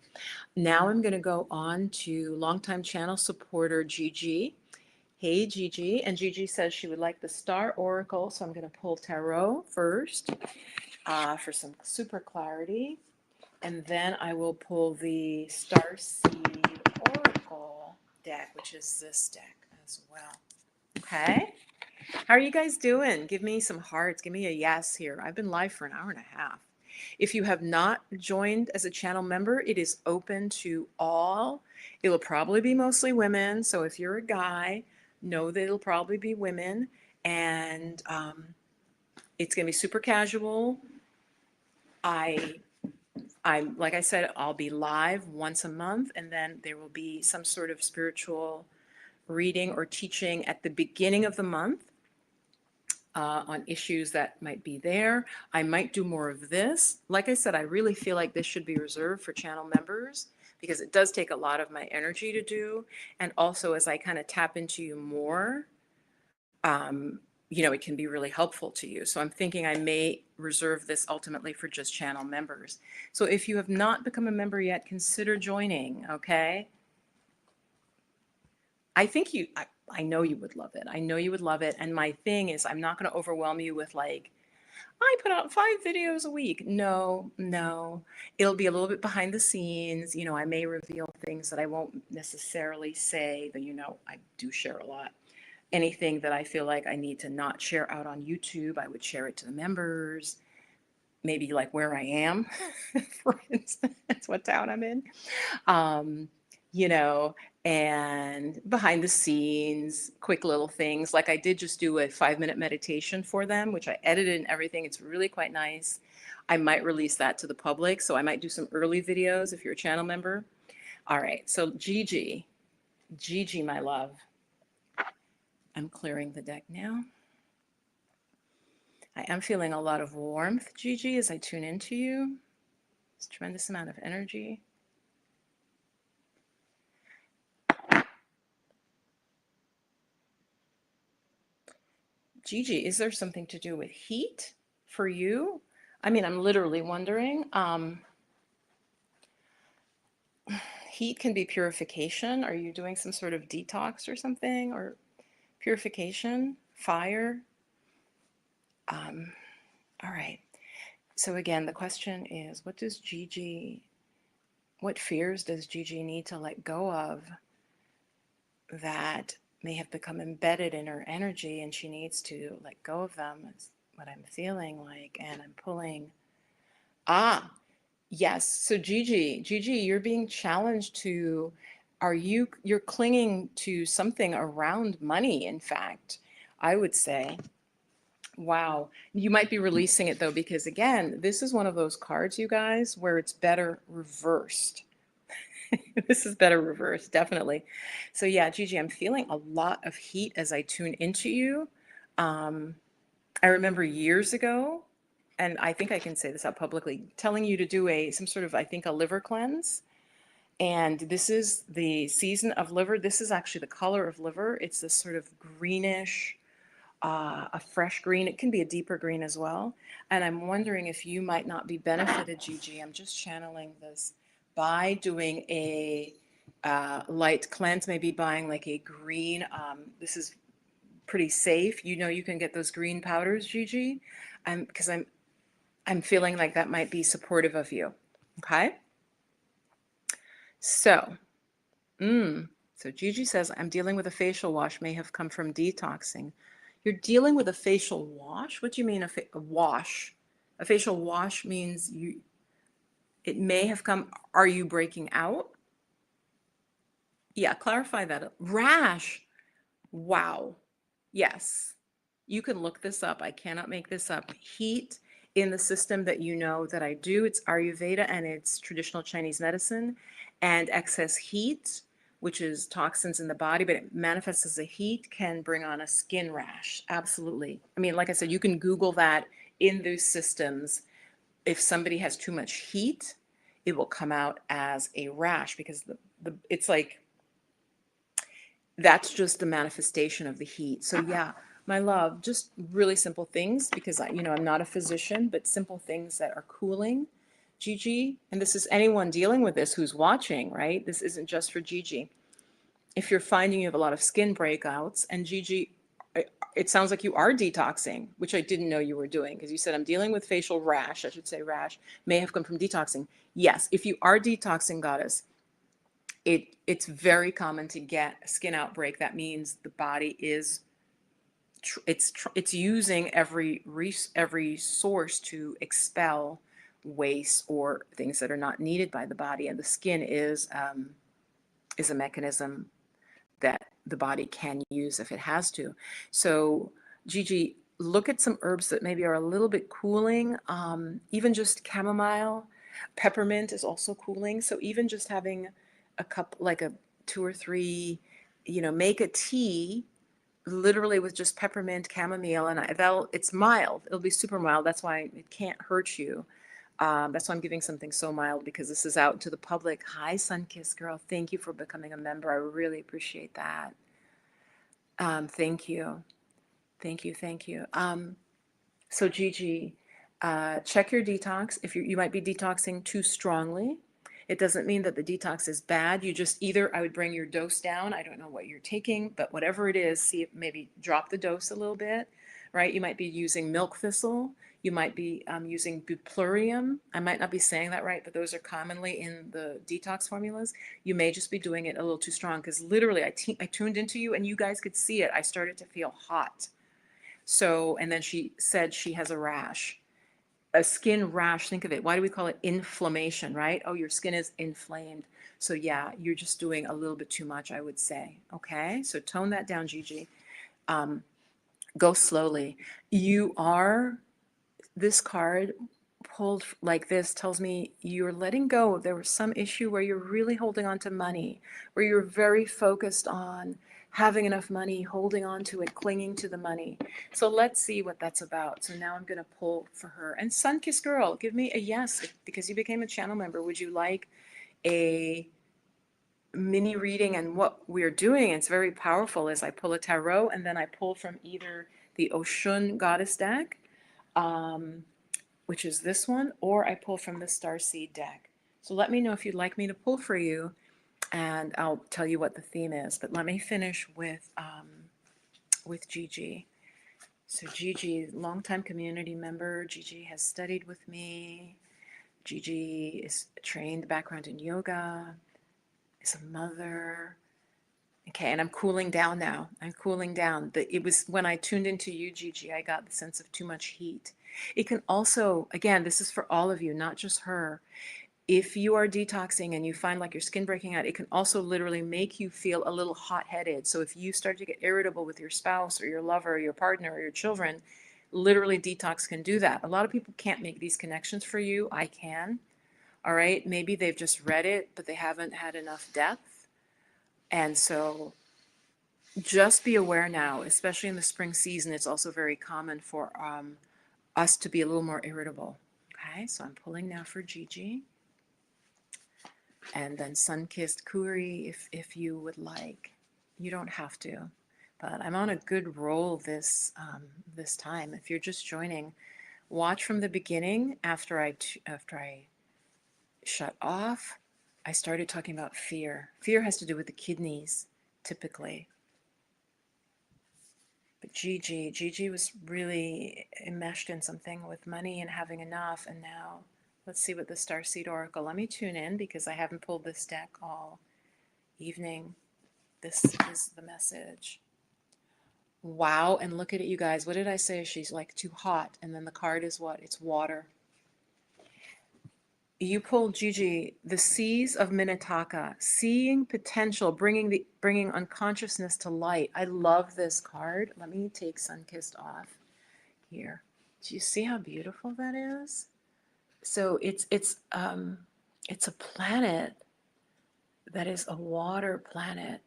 Now I'm going to go on to longtime channel supporter Gigi. Hey Gigi, and Gigi says she would like the Star Oracle, so I'm going to pull Tarot first for some super clarity, and then I will pull the Star Seed Oracle deck, which is this deck as well. Okay. How are you guys doing? Give me some hearts. Give me a yes here. I've been live for an hour and a half. If you have not joined as a channel member, it is open to all. It will probably be mostly women. So if you're a guy, know that it'll probably be women. And it's going to be super casual. I'm like I said, I'll be live once a month, and then there will be some sort of spiritual reading or teaching at the beginning of the month on issues that might be there. I might do more of this. Like I said, I really feel like this should be reserved for channel members because it does take a lot of my energy to do. And also, as I kind of tap into you more, it can be really helpful to you. So I'm thinking I may reserve this ultimately for just channel members. So if you have not become a member yet, consider joining, okay? I know you would love it. I know you would love it. And my thing is, I'm not going to overwhelm you with like, I put out 5 videos a week. No, no. It'll be a little bit behind the scenes. I may reveal things that I won't necessarily say, but I do share a lot. Anything that I feel like I need to not share out on YouTube, I would share it to the members. Maybe like where I am, for instance, what town I'm in. You know, and behind the scenes, quick little things. Like I did just do a 5-minute meditation for them, which I edited and everything. It's really quite nice. I might release that to the public. So I might do some early videos if you're a channel member. All right. So Gigi, my love. I'm clearing the deck now. I am feeling a lot of warmth, Gigi, as I tune into you. It's a tremendous amount of energy. Gigi, is there something to do with heat for you? I mean, I'm literally wondering. Heat can be purification. Are you doing some sort of detox or something? Or purification? Fire? All right. So again, the question is, what fears does Gigi need to let go of that may have become embedded in her energy, and she needs to let go of them? Is what I'm feeling like. And I'm pulling. Yes. So Gigi, you're being challenged to, you're clinging to something around money, in fact, I would say. Wow. You might be releasing it though, because again, this is one of those cards, you guys, where it's better reversed. This is better reversed, definitely. So yeah, Gigi, I'm feeling a lot of heat as I tune into you. I remember years ago, and I think I can say this out publicly, telling you to do some sort of, I think, a liver cleanse. And this is the season of liver. This is actually the color of liver. It's this sort of greenish, a fresh green. It can be a deeper green as well. And I'm wondering if you might not be benefited, Gigi. I'm just channeling this by doing a light cleanse, maybe buying like a green. This is pretty safe. You can get those green powders, Gigi, because I'm feeling like that might be supportive of you. Okay. So, so Gigi says, I'm dealing with a facial wash, may have come from detoxing. You're dealing with a facial wash? What do you mean a wash? A facial wash means it may have come, are you breaking out? Yeah, clarify that. Rash. Wow. Yes. You can look this up. I cannot make this up. Heat in the system that that I do. It's Ayurveda and it's traditional Chinese medicine. And excess heat, which is toxins in the body, but it manifests as a heat, can bring on a skin rash. Absolutely. I mean, like I said, you can Google that in those systems. If somebody has too much heat, it will come out as a rash because it's like, that's just the manifestation of the heat. So yeah, my love, just really simple things because I'm not a physician, but simple things that are cooling. Gigi, and this is anyone dealing with this who's watching, right? This isn't just for Gigi. If you're finding you have a lot of skin breakouts, and Gigi, it sounds like you are detoxing, which I didn't know you were doing because you said I'm dealing with facial rash. I should say rash may have come from detoxing. Yes, if you are detoxing, goddess, it's very common to get a skin outbreak. That means the body is it's using every source to expel waste or things that are not needed by the body. And the skin is a mechanism that the body can use if it has to. So, Gigi, look at some herbs that maybe are a little bit cooling. Even just chamomile, peppermint is also cooling. So even just having a cup, like a 2 or 3, make a tea literally with just peppermint, chamomile, and it's mild. It'll be super mild. That's why it can't hurt you. That's why I'm giving something so mild, because this is out to the public. Hi, Sunkissed Girl. Thank you for becoming a member. I really appreciate that. Thank you. Thank you. Thank you. So Gigi, check your detox. If you might be detoxing too strongly. It doesn't mean that the detox is bad. You just either, I would bring your dose down. I don't know what you're taking, but whatever it is, see if maybe drop the dose a little bit, right? You might be using milk thistle. You might be using buplurium. I might not be saying that right, but those are commonly in the detox formulas. You may just be doing it a little too strong, because literally I tuned into you and you guys could see it. I started to feel hot. So, and then she said she has a rash, a skin rash. Think of it. Why do we call it inflammation, right? Oh, your skin is inflamed. So yeah, you're just doing a little bit too much, I would say. Okay, so tone that down, Gigi. Go slowly. This card pulled like this tells me you're letting go. There was some issue where you're really holding on to money, where you're very focused on having enough money, holding on to it, clinging to the money. So let's see what that's about. So now I'm going to pull for her. And Sunkissed Girl, give me a yes, because you became a channel member. Would you like a mini reading? And what we're doing, it's very powerful, is I pull a tarot and then I pull from either the Oshun Goddess deck, which is this one, or I pull from the Starseed deck. So let me know if you'd like me to pull for you, and I'll tell you what the theme is. But let me finish with Gigi. So Gigi, longtime community member. Gigi has studied with me. Gigi is trained background in yoga, is a mother. Okay, and I'm cooling down now. I'm cooling down. It was when I tuned into you, Gigi, I got the sense of too much heat. It can also, again, this is for all of you, not just her. If you are detoxing and you find like your skin breaking out, it can also literally make you feel a little hot-headed. So if you start to get irritable with your spouse or your lover or your partner or your children, literally detox can do that. A lot of people can't make these connections for you. I can. All right. Maybe they've just read it, but they haven't had enough depth. And so just be aware now, especially in the spring season, it's also very common for us to be a little more irritable. Okay, so I'm pulling now for Gigi. And then Sunkissed Kuri, if you would like. You don't have to, but I'm on a good roll this time. If you're just joining, watch from the beginning. After I shut off, I started talking about fear. Fear has to do with the kidneys, typically. But Gigi was really enmeshed in something with money and having enough, and now let's see what the Starseed Oracle. Let me tune in because I haven't pulled this deck all evening. This is the message. Wow, and look at it, you guys. What did I say? She's like too hot, and then the card is what? It's water. You pulled, Gigi, the seas of Minnetonka, seeing potential, bringing unconsciousness to light. I love this card. Let me take Sunkissed off here. Do you see how beautiful that is? So it's a planet that is a water planet.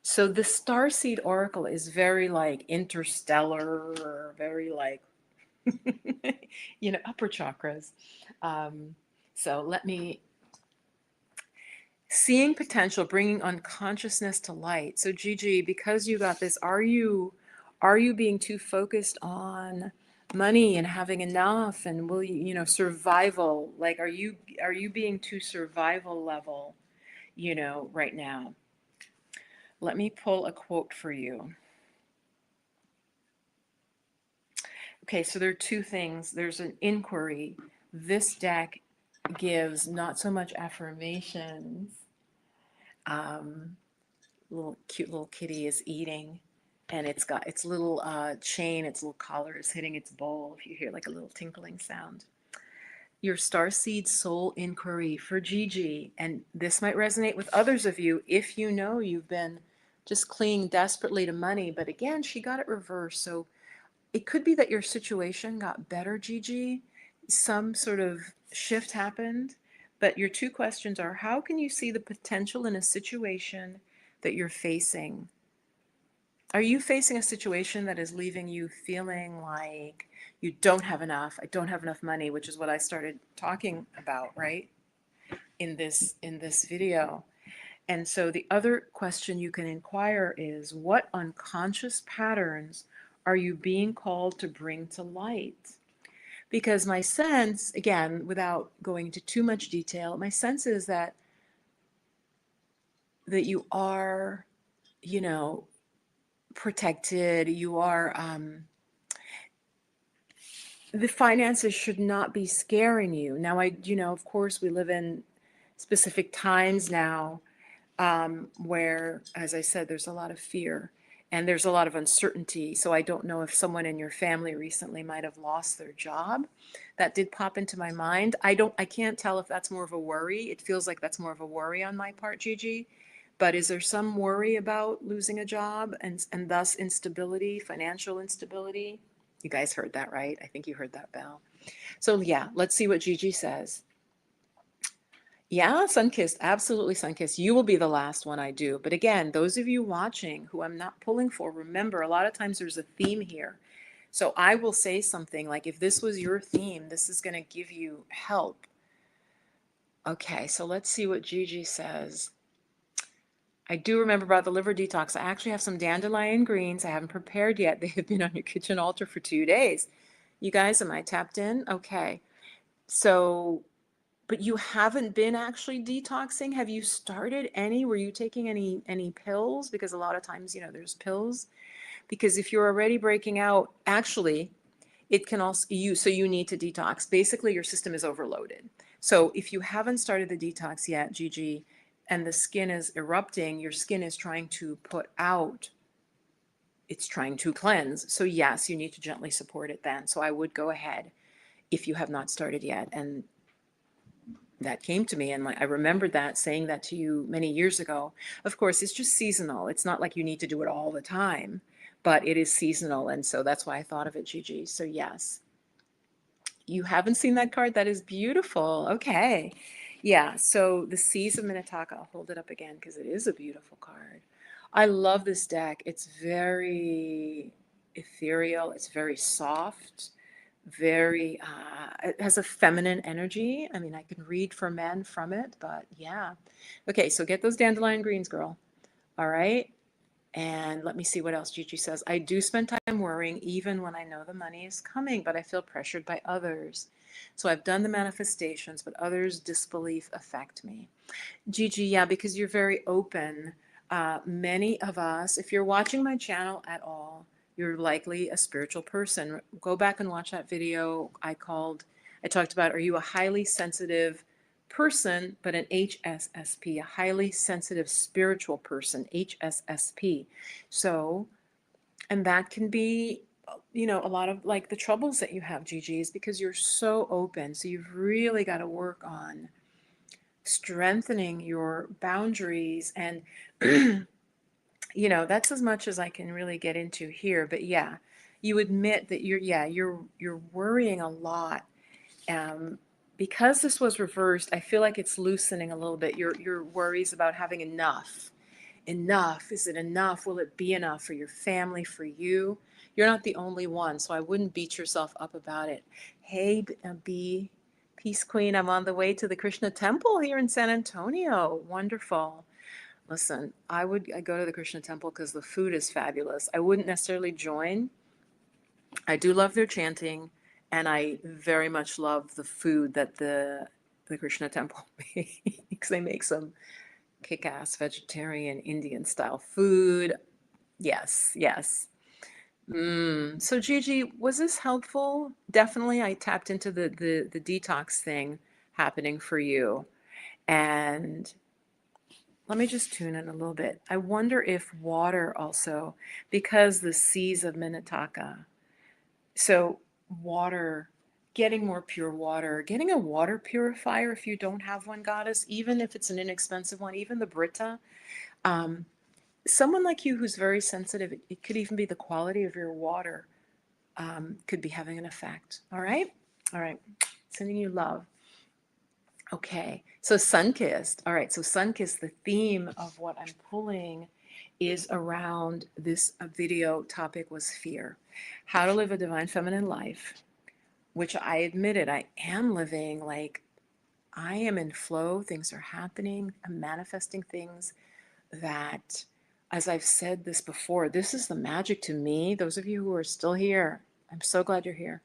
So the Starseed Oracle is very like interstellar, very like upper chakras. So let me, seeing potential, bringing unconsciousness to light. So Gigi, because you got this, are you being too focused on money and having enough, and will you, survival? Like, are you being too survival level, right now? Let me pull a quote for you. Okay, so there are two things. There's an inquiry. This deck gives not so much affirmations. Cute little kitty is eating, and it's got its little chain, its little collar is hitting its bowl. If you hear like a little tinkling sound. your starseed soul inquiry for Gigi, and this might resonate with others of you if you know you've been just clinging desperately to money. But again, she got it reversed. So it could be that your situation got better, Gigi. Some sort of shift happened. But your two questions are, how can you see the potential in a situation that you're facing? Are you facing a situation that is leaving you feeling like you don't have enough? I don't have enough money, which is what I started talking about, right? In this video. And so the other question you can inquire is, what unconscious patterns are you being called to bring to light? Because my sense, again, without going into too much detail, my sense is that you are, you know, protected. You are, the finances should not be scaring you. Now, of course, we live in specific times now where, as I said, there's a lot of fear and there's a lot of uncertainty. So I don't know if someone in your family recently might have lost their job. That did pop into my mind. I can't tell if that's more of a worry. It feels like that's more of a worry on my part, Gigi. But is there some worry about losing a job and thus instability, financial instability? You guys heard that, right? I think you heard that, Belle. So yeah, let's see what Gigi says. Yeah, Sunkissed, absolutely Sunkissed. You will be the last one I do. But again, those of you watching who I'm not pulling for, remember, a lot of times there's a theme here. So I will say something like, if this was your theme, this is going to give you help. Okay, so let's see what Gigi says. I do remember about the liver detox. I actually have some dandelion greens I haven't prepared yet. They have been on your kitchen altar for 2 days. You guys, am I tapped in? Okay. So, but you haven't been actually detoxing? Have you started any? Were you taking any pills? Because a lot of times, there's pills. Because if you're already breaking out, actually, it can also you need to detox. Basically, your system is overloaded. So if you haven't started the detox yet, Gigi, and the skin is erupting, your skin is trying to put out, it's trying to cleanse. So yes, you need to gently support it then. So I would go ahead if you have not started yet. And that came to me, and I remembered that, saying that to you many years ago. Of course, it's just seasonal. It's not like you need to do it all the time, but it is seasonal. And so that's why I thought of it, Gigi. So yes. You haven't seen that card? That is beautiful. Okay. Yeah, so the Seas of Minnetonka, I'll hold it up again because it is a beautiful card. I love this deck. It's very ethereal. It's very soft, it has a feminine energy. I mean, I can read for men from it, but yeah. Okay, so get those dandelion greens, girl. All right. And let me see what else Gigi says. I do spend time worrying even when I know the money is coming, but I feel pressured by others. So I've done the manifestations, but others' disbelief affect me. Gigi, yeah, because you're very open. Many of us, if you're watching my channel at all, you're likely a spiritual person. Go back and watch that video I talked about, are you a highly sensitive person, but an HSSP, a highly sensitive spiritual person, HSSP. So, and that can be, a lot of like the troubles that you have, Gigi, is because you're so open. So you've really got to work on strengthening your boundaries. And, that's as much as I can really get into here. But yeah, you admit that you're worrying a lot. Because this was reversed, I feel like it's loosening a little bit your worries about having enough. Enough. Is it enough? Will it be enough for your family, for you? You're not the only one, so I wouldn't beat yourself up about it. Hey, B, Peace Queen, I'm on the way to the Krishna Temple here in San Antonio. Wonderful. Listen, I go to the Krishna Temple because the food is fabulous. I wouldn't necessarily join. I do love their chanting, and I very much love the food that the Krishna Temple makes. They make some kick-ass vegetarian Indian style food. Yes, yes. So Gigi, was this helpful? Definitely, I tapped into the detox thing happening for you. And let me just tune in a little bit. I wonder if water also, because the Seas of Minnetonka, so water getting more pure water, getting a water purifier if you don't have one, goddess, even if it's an inexpensive one, even the Brita. Um, Someone like you who's very sensitive, it could even be the quality of your water, could be having an effect. All right? All right. Sending you love. Okay. So sun-kissed. All right. So sun-kissed, the theme of what I'm pulling is around this video topic was fear. How to live a divine feminine life, which I admitted I am living. Like, I am in flow. Things are happening. I'm manifesting things that, as I've said this before, this is the magic to me. Those of you who are still here, I'm so glad you're here.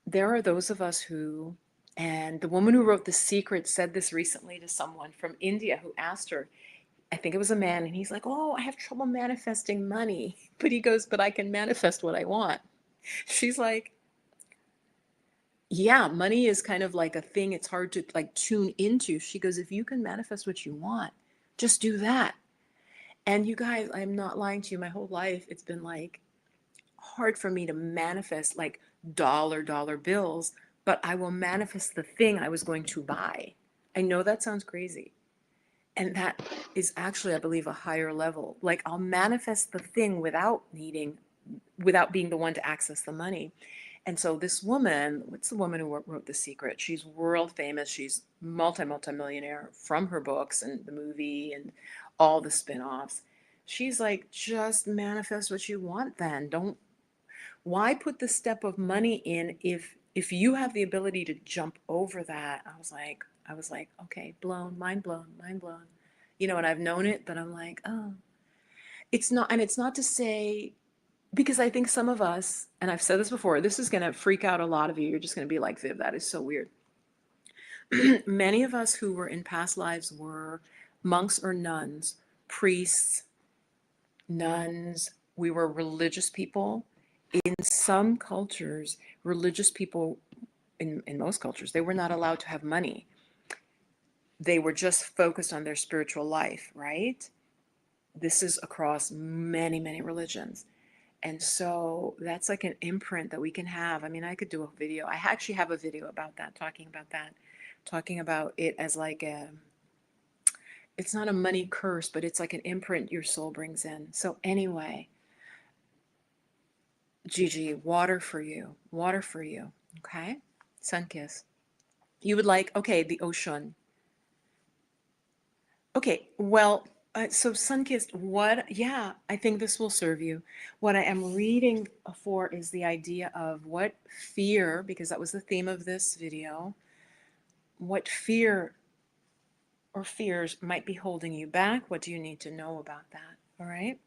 There are those of us who, and the woman who wrote The Secret said this recently to someone from India who asked her, I think it was a man, and he's like, oh, I have trouble manifesting money. But he goes, but I can manifest what I want. She's like, yeah, money is kind of like a thing it's hard to like tune into. She goes, if you can manifest what you want, just do that. And you guys, I'm not lying to you. My whole life, it's been like hard for me to manifest like dollar bills, but I will manifest the thing I was going to buy. I know that sounds crazy. And that is actually, I believe, a higher level. Like, I'll manifest the thing without being the one to access the money. And so this woman, what's the woman who wrote The Secret? She's world famous. She's multi-millionaire from her books and the movie and all the spin-offs. She's like, just manifest what you want then. Why put the step of money in if you have the ability to jump over that? I was like, okay, mind blown. And I've known it, but I'm like, oh, it's not to say, because I think some of us, and I've said this before, this is going to freak out a lot of you. You're just going to be like, Viv, that is so weird. Many of us who were in past lives were monks or nuns, priests, nuns. We were religious people. In some cultures, religious people, in most cultures, they were not allowed to have money. They were just focused on their spiritual life, right? This is across many, many religions. And so that's like an imprint that we can have. I mean, I could do a video. I actually have a video about that, talking about it as like it's not a money curse, but it's like an imprint your soul brings in. So anyway, Gigi, water for you, okay? Sun kiss. You would like, okay, the ocean. Okay, well, so Sunkissed, yeah, I think this will serve you. What I am reading for is the idea of what fear, because that was the theme of this video, what fear or fears might be holding you back. What do you need to know about that? All right.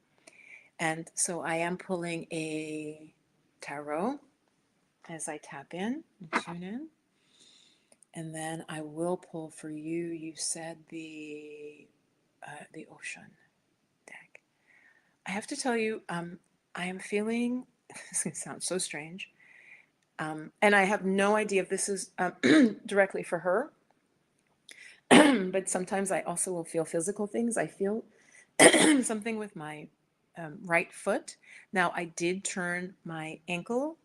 And so I am pulling a tarot as I tap in and tune in. And then I will pull for you. You said the ocean deck. I have to tell you, I am feeling, this is going to sound so strange, and I have no idea if this is directly for her, but sometimes I also will feel physical things. I feel something with my right foot. Now, I did turn my ankle,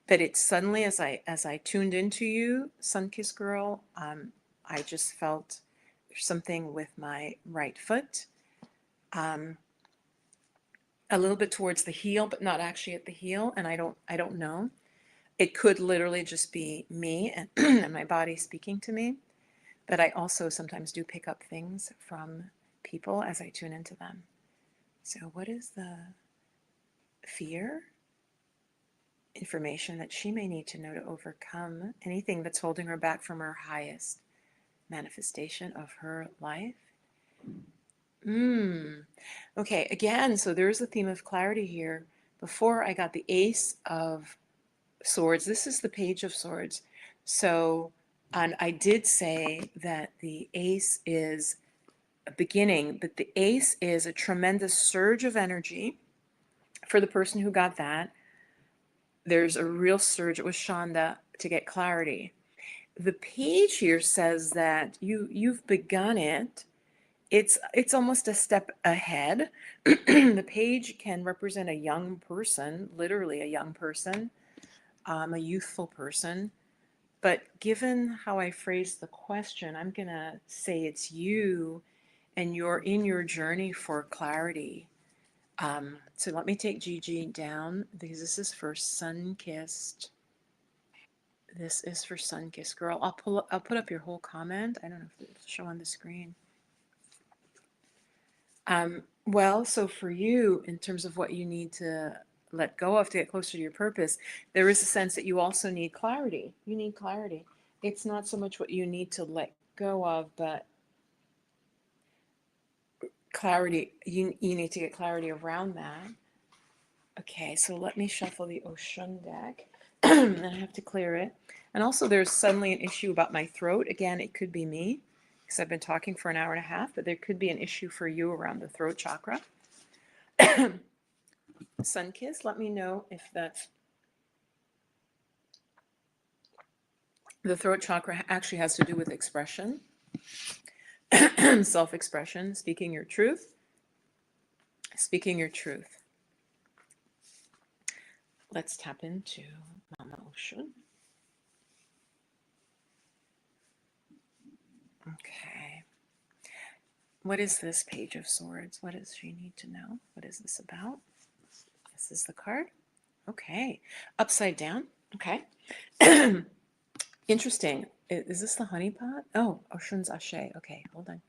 but it suddenly, as I tuned into you, Sunkiss Girl, I just felt something with my right foot. A little bit towards the heel, but not actually at the heel, and I don't know. It could literally just be me and, and my body speaking to me, but I also sometimes do pick up things from people as I tune into them. So what is the fear information that she may need to know to overcome anything that's holding her back from her highest manifestation of her life? Okay, again, so there's a theme of clarity here. Before I got the Ace of Swords, this is the Page of Swords. So, and I did say that the Ace is a beginning, but the Ace is a tremendous surge of energy. For the person who got that, there's a real surge. It was Shonda to get clarity. The Page here says that you've begun it. It's almost a step ahead. The Page can represent a young person, literally a young person. I'm a youthful person, but given how I phrased the question, I'm going to say it's you and you're in your journey for clarity. So let me take Gigi down because this is for Sun-Kissed. This is for Sun-Kissed Girl. I'll put up your whole comment. I don't know if it'll show on the screen. Well, so for you, in terms of what you need to let go of to get closer to your purpose, there is a sense that you also need clarity. You need clarity. It's not so much what you need to let go of, but clarity. You need to get clarity around that. Okay, so let me shuffle the Oshun deck. And I have to clear it. And also there's suddenly an issue about my throat. Again, it could be me because I've been talking for an hour and a half, but there could be an issue for you around the throat chakra. Sun-Kissed, let me know if that's... The throat chakra actually has to do with expression, self-expression, speaking your truth, speaking your truth. Let's tap into Mama Oshun. Okay. What is this Page of Swords? What does she need to know? What is this about? This is the card. Okay. Upside down. Okay. Interesting. Is this the honeypot? Oh, Oshun's Ashe. Okay, hold on.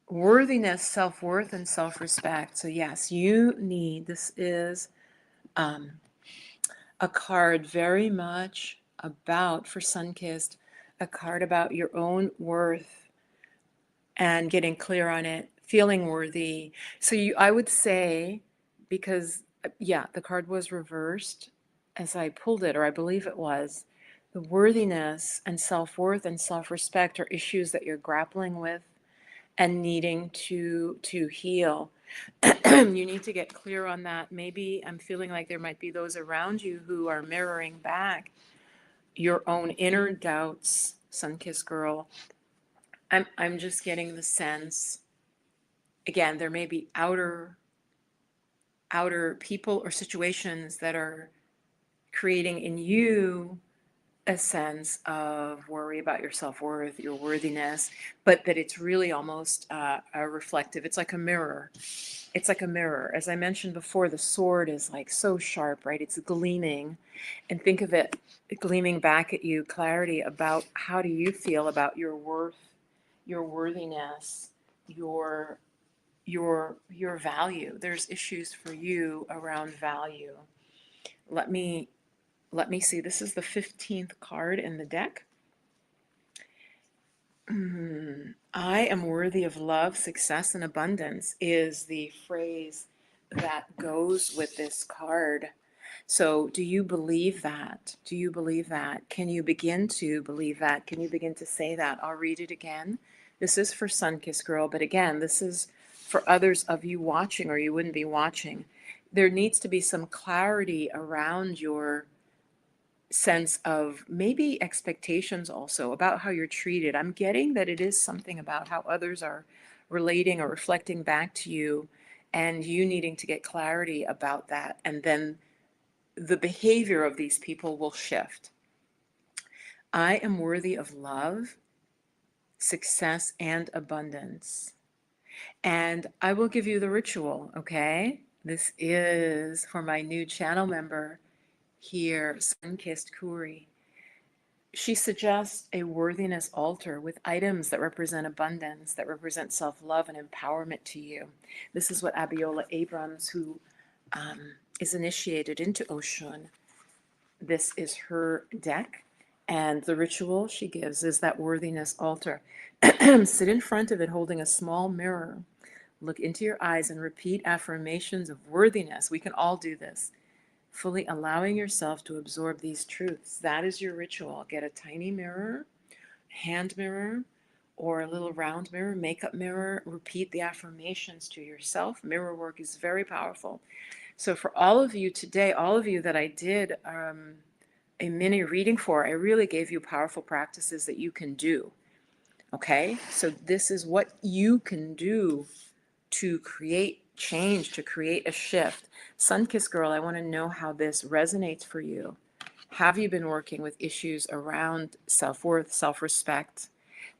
Worthiness, self-worth, and self-respect. So yes, you need, this is a card very much about, for Sun-Kissed, a card about your own worth and getting clear on it, feeling worthy. So I would say, because, yeah, the card was reversed as I pulled it, or I believe it was, the worthiness and self-worth and self-respect are issues that you're grappling with and needing to heal. You need to get clear on that. Maybe I'm feeling like there might be those around you who are mirroring back your own inner doubts, Sun-Kissed Girl. I'm just getting the sense, again, there may be outer people or situations that are creating in you a sense of worry about your self-worth, your worthiness, but that it's really almost a reflective. It's like a mirror. It's like a mirror. As I mentioned before, the sword is like so sharp, right? It's gleaming. And think of it gleaming back at you, clarity about how do you feel about your worth, your worthiness, your value. There's issues for you around value. Let me see. This is the 15th card in the deck. I am worthy of love, success, and abundance is the phrase that goes with this card. So do you believe that? Do you believe that? Can you begin to believe that? Can you begin to say that? I'll read it again. This is for Sun-Kissed Girl, but again, this is for others of you watching, or you wouldn't be watching. There needs to be some clarity around your sense of maybe expectations also about how you're treated. I'm getting that it is something about how others are relating or reflecting back to you, and you needing to get clarity about that. And then the behavior of these people will shift. I am worthy of love, success, and abundance. And I will give you the ritual, okay? This is for my new channel member here, Sun-Kissed Kuri. She suggests a worthiness altar with items that represent abundance, that represent self-love and empowerment to you. This is what Abiola Abrams, who is initiated into Oshun, this is her deck. And the ritual she gives is that worthiness altar. Sit in front of it holding a small mirror. Look into your eyes and repeat affirmations of worthiness. We can all do this. Fully allowing yourself to absorb these truths. That is your ritual. Get a tiny mirror, hand mirror, or a little round mirror, makeup mirror. Repeat the affirmations to yourself. Mirror work is very powerful. So for all of you today, all of you that I did a mini reading for, I really gave you powerful practices that you can do. Okay? So this is what you can do to create change, to create a shift. Sunkissed girl, I want to know how this resonates for you. Have you been working with issues around self-worth, self-respect?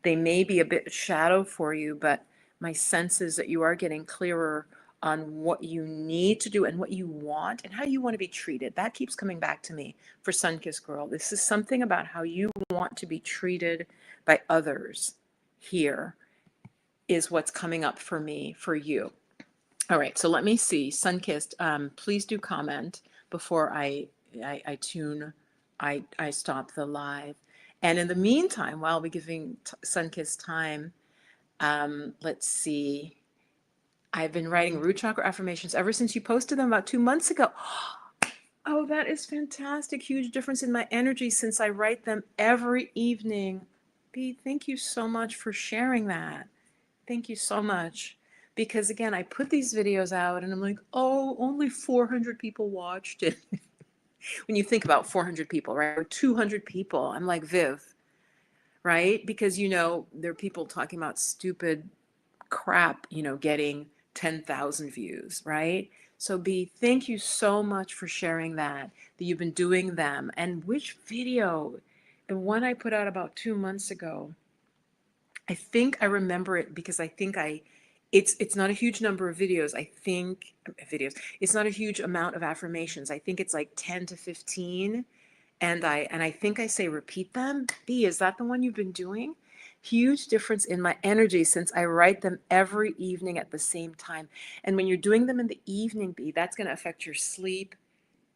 They may be a bit shadow for you, but my sense is that you are getting clearer on what you need to do and what you want and how you want to be treated. That keeps coming back to me for Sunkissed Girl. This is something about how you want to be treated by others here is what's coming up for me, for you. All right, so let me see. Sunkissed, please do comment before I tune, I stop the live. And in the meantime, while we're giving Sunkissed time, let's see. I've been writing root chakra affirmations ever since you posted them about 2 months ago. Oh, that is fantastic. Huge difference in my energy since I write them every evening. B, thank you so much for sharing that. Thank you so much. Because again, I put these videos out and I'm like, oh, only 400 people watched it. When you think about 400 people, right? Or 200 people, I'm like, Viv, right? Because, there are people talking about stupid crap, getting 10,000 views, right? So B, thank you so much for sharing that you've been doing them. And which video? The one I put out about 2 months ago. I think I remember it because I think it's not a huge number of videos. I think videos. It's not a huge amount of affirmations. I think it's like 10 to 15. And I think I say repeat them. B, is that the one you've been doing? Huge difference in my energy since I write them every evening at the same time. And when you're doing them in the evening, B, that's going to affect your sleep.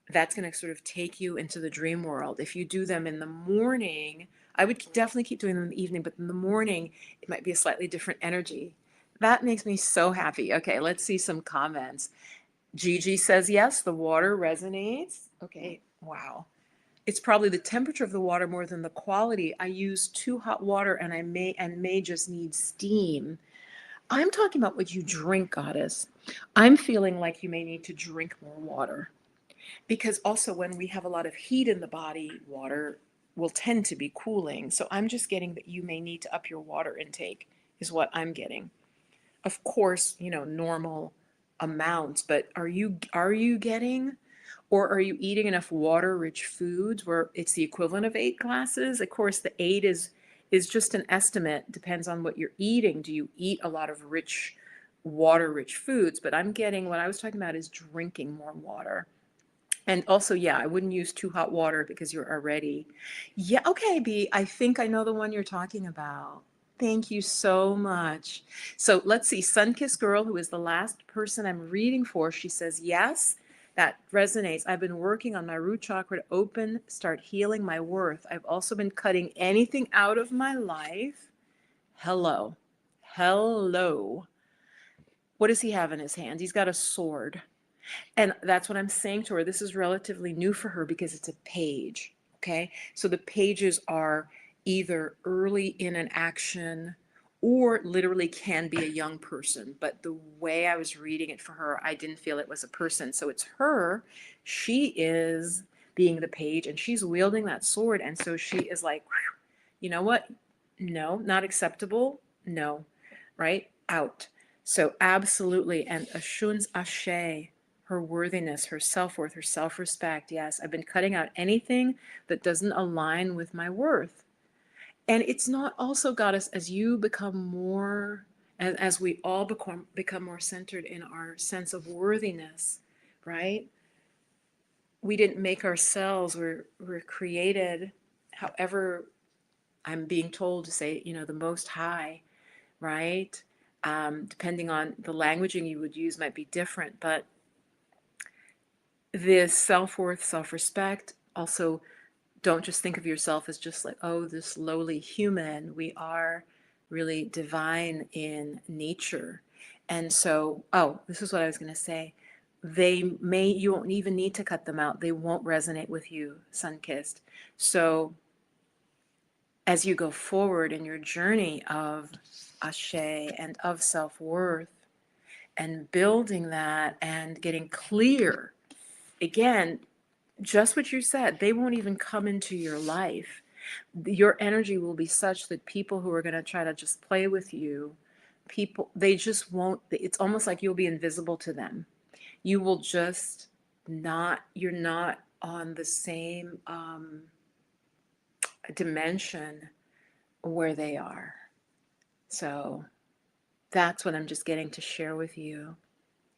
That's going to sort of take you into the dream world. If you do them in the morning, I would definitely keep doing them in the evening, but in the morning, it might be a slightly different energy. That makes me so happy. Okay, let's see some comments. Gigi says, yes, the water resonates. Okay, wow. It's probably the temperature of the water more than the quality. I use too hot water and I may just need steam. I'm talking about what you drink, goddess. I'm feeling like you may need to drink more water. Because also when we have a lot of heat in the body, water will tend to be cooling. So I'm just getting that you may need to up your water intake is what I'm getting. Of course, normal amounts, but are you getting, or are you eating enough water-rich foods where it's the equivalent of 8 glasses? Of course, the 8 is just an estimate, depends on what you're eating. Do you eat a lot of rich, water-rich foods? But I'm getting, what I was talking about is drinking more water. And also, yeah, I wouldn't use too hot water because you're already, yeah, okay, B, I think I know the one you're talking about. Thank you so much. So let's see, Sunkissed Girl, who is the last person I'm reading for, she says, yes, that resonates. I've been working on my root chakra to open, start healing my worth. I've also been cutting anything out of my life. Hello. Hello. What does he have in his hand? He's got a sword. And that's what I'm saying to her. This is relatively new for her because it's a page. Okay. So the pages are either early in an action or literally can be a young person. But the way I was reading it for her, I didn't feel it was a person. So it's her. She is being the page and she's wielding that sword. And so she is like, you know what? No, not acceptable. No. Right? Out. So absolutely. And Ashun's Ashe, her worthiness, her self-worth, her self-respect. Yes, I've been cutting out anything that doesn't align with my worth. And it's not also, goddess, as you become more, as we all become more centered in our sense of worthiness, right? We didn't make ourselves, we're created, however, I'm being told to say, the most high, right? Depending on the languaging you would use might be different, but this self-worth, self-respect, also don't just think of yourself as just like, oh, this lowly human. We are really divine in nature. And so, oh, this is what I was going to say. You won't even need to cut them out. They won't resonate with you, Sunkissed. So as you go forward in your journey of Ashe and of self-worth and building that and getting clear, again, just what you said, they won't even come into your life. Your energy will be such that people who are going to try to just play with you, people, they just won't, it's almost like you'll be invisible to them. You will just not, you're not on the same dimension where they are. So that's what I'm just getting to share with you.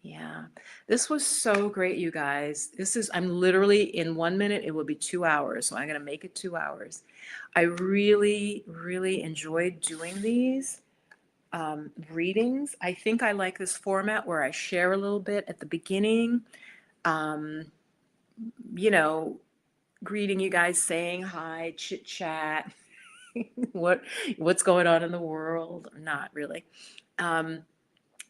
Yeah. This was so great, you guys. I'm literally in 1 minute, it will be 2 hours. So I'm going to make it 2 hours. I really, really enjoyed doing these readings. I think I like this format where I share a little bit at the beginning, um, you know, greeting you guys, saying hi, chit chat, what's going on in the world. Not really. Um,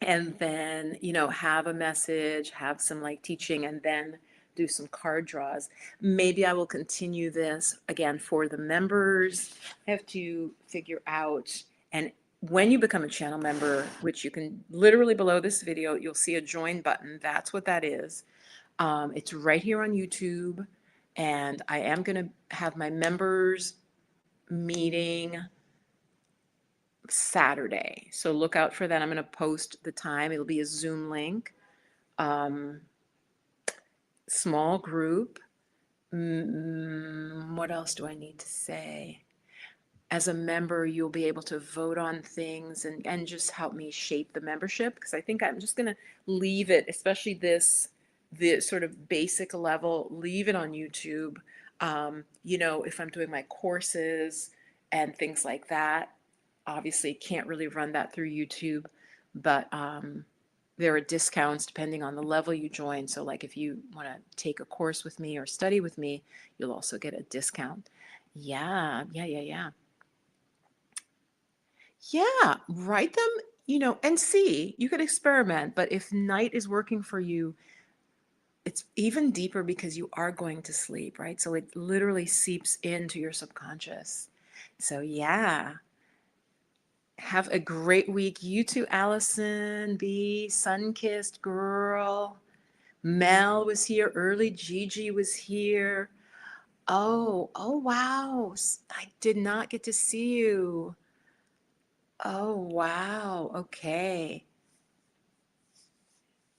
and then, have a message, have some like teaching, and then do some card draws. Maybe I will continue this again for the members. I have to figure out, and when you become a channel member, which you can literally below this video, you'll see a join button. That's what that is. It's right here on YouTube. And I am going to have my members meeting Saturday. So look out for that. I'm going to post the time. It'll be a Zoom link. Small group. What else do I need to say? As a member, you'll be able to vote on things and just help me shape the membership, because I think I'm just going to leave it, especially the sort of basic level, leave it on YouTube. If I'm doing my courses and things like that, obviously can't really run that through YouTube, but there are discounts depending on the level you join. So like if you want to take a course with me or study with me, you'll also get a discount. Yeah. Yeah, write them, and see. You could experiment, but if night is working for you, it's even deeper because you are going to sleep, right? So it literally seeps into your subconscious. So yeah, have a great week. You too, Allison, be sun-kissed girl. Mel was here early. Gigi was here. Oh, wow. I did not get to see you. Oh, wow. Okay.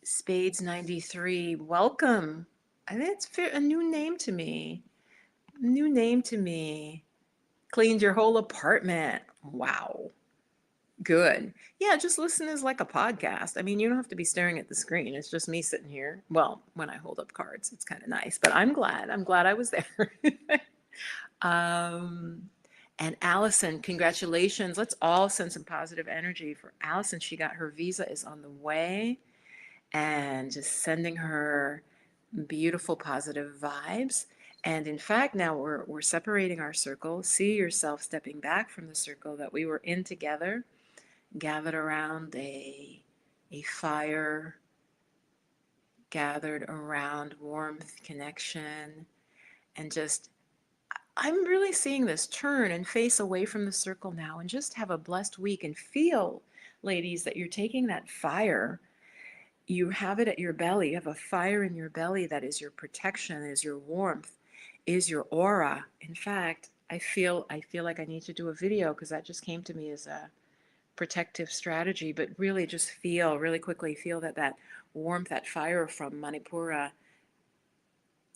Spades 93. Welcome. I think it's a new name to me. New name to me. Cleaned your whole apartment. Wow. Good. Yeah, just listen as like a podcast. I mean, you don't have to be staring at the screen. It's just me sitting here. Well, when I hold up cards, it's kind of nice, but I'm glad. I'm glad I was there. And Allison, congratulations. Let's all send some positive energy for Allison. She got her visa, is on the way, and just sending her beautiful positive vibes. And in fact, now we're separating our circle. See yourself stepping back from the circle that we were in together, gathered around a fire, gathered around warmth, connection, and just, I'm really seeing this turn and face away from the circle now and just have a blessed week, and feel, ladies, that you're taking that fire. You have it at your belly. You have a fire in your belly that is your protection, is your warmth, is your aura. In fact, I feel like I need to do a video, because that just came to me as a protective strategy. But really just feel, really quickly, feel that warmth, that fire from Manipura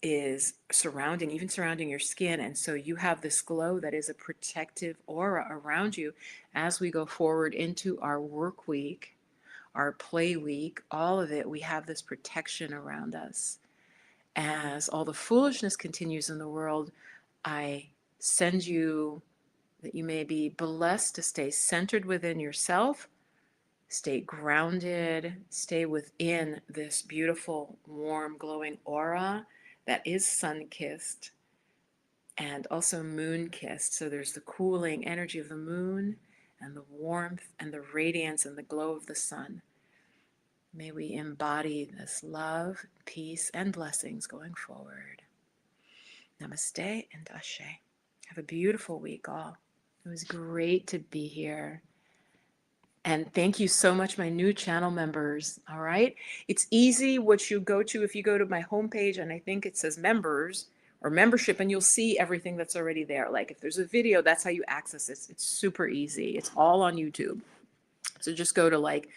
is even surrounding your skin. And so you have this glow that is a protective aura around you as we go forward into our work week, our play week, all of it. We have this protection around us. As all the foolishness continues in the world, I send you that you may be blessed to stay centered within yourself, stay grounded, stay within this beautiful, warm, glowing aura that is sun-kissed and also moon-kissed. So there's the cooling energy of the moon and the warmth and the radiance and the glow of the sun. May we embody this love, peace, and blessings going forward. Namaste and Ashe. Have a beautiful week, all. It was great to be here. And thank you so much, my new channel members. All right. It's easy what you go to. If you go to my homepage, and I think it says members or membership, and you'll see everything that's already there. Like if there's a video, that's how you access it. It's super easy. It's all on YouTube. So just go to like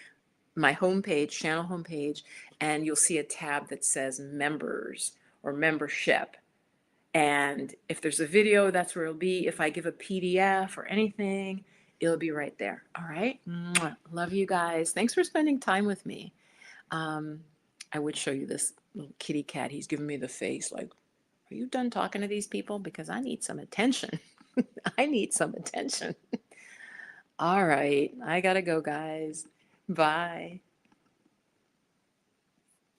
my homepage, channel homepage, and you'll see a tab that says members or membership. And if there's a video, that's where it'll be. If I give a PDF or anything, it'll be right there. All right. Mwah. Love you guys. Thanks for spending time with me. I would show you this little kitty cat. He's giving me the face like, are you done talking to these people? Because I need some attention. I need some attention. All right. I gotta go, guys. Bye.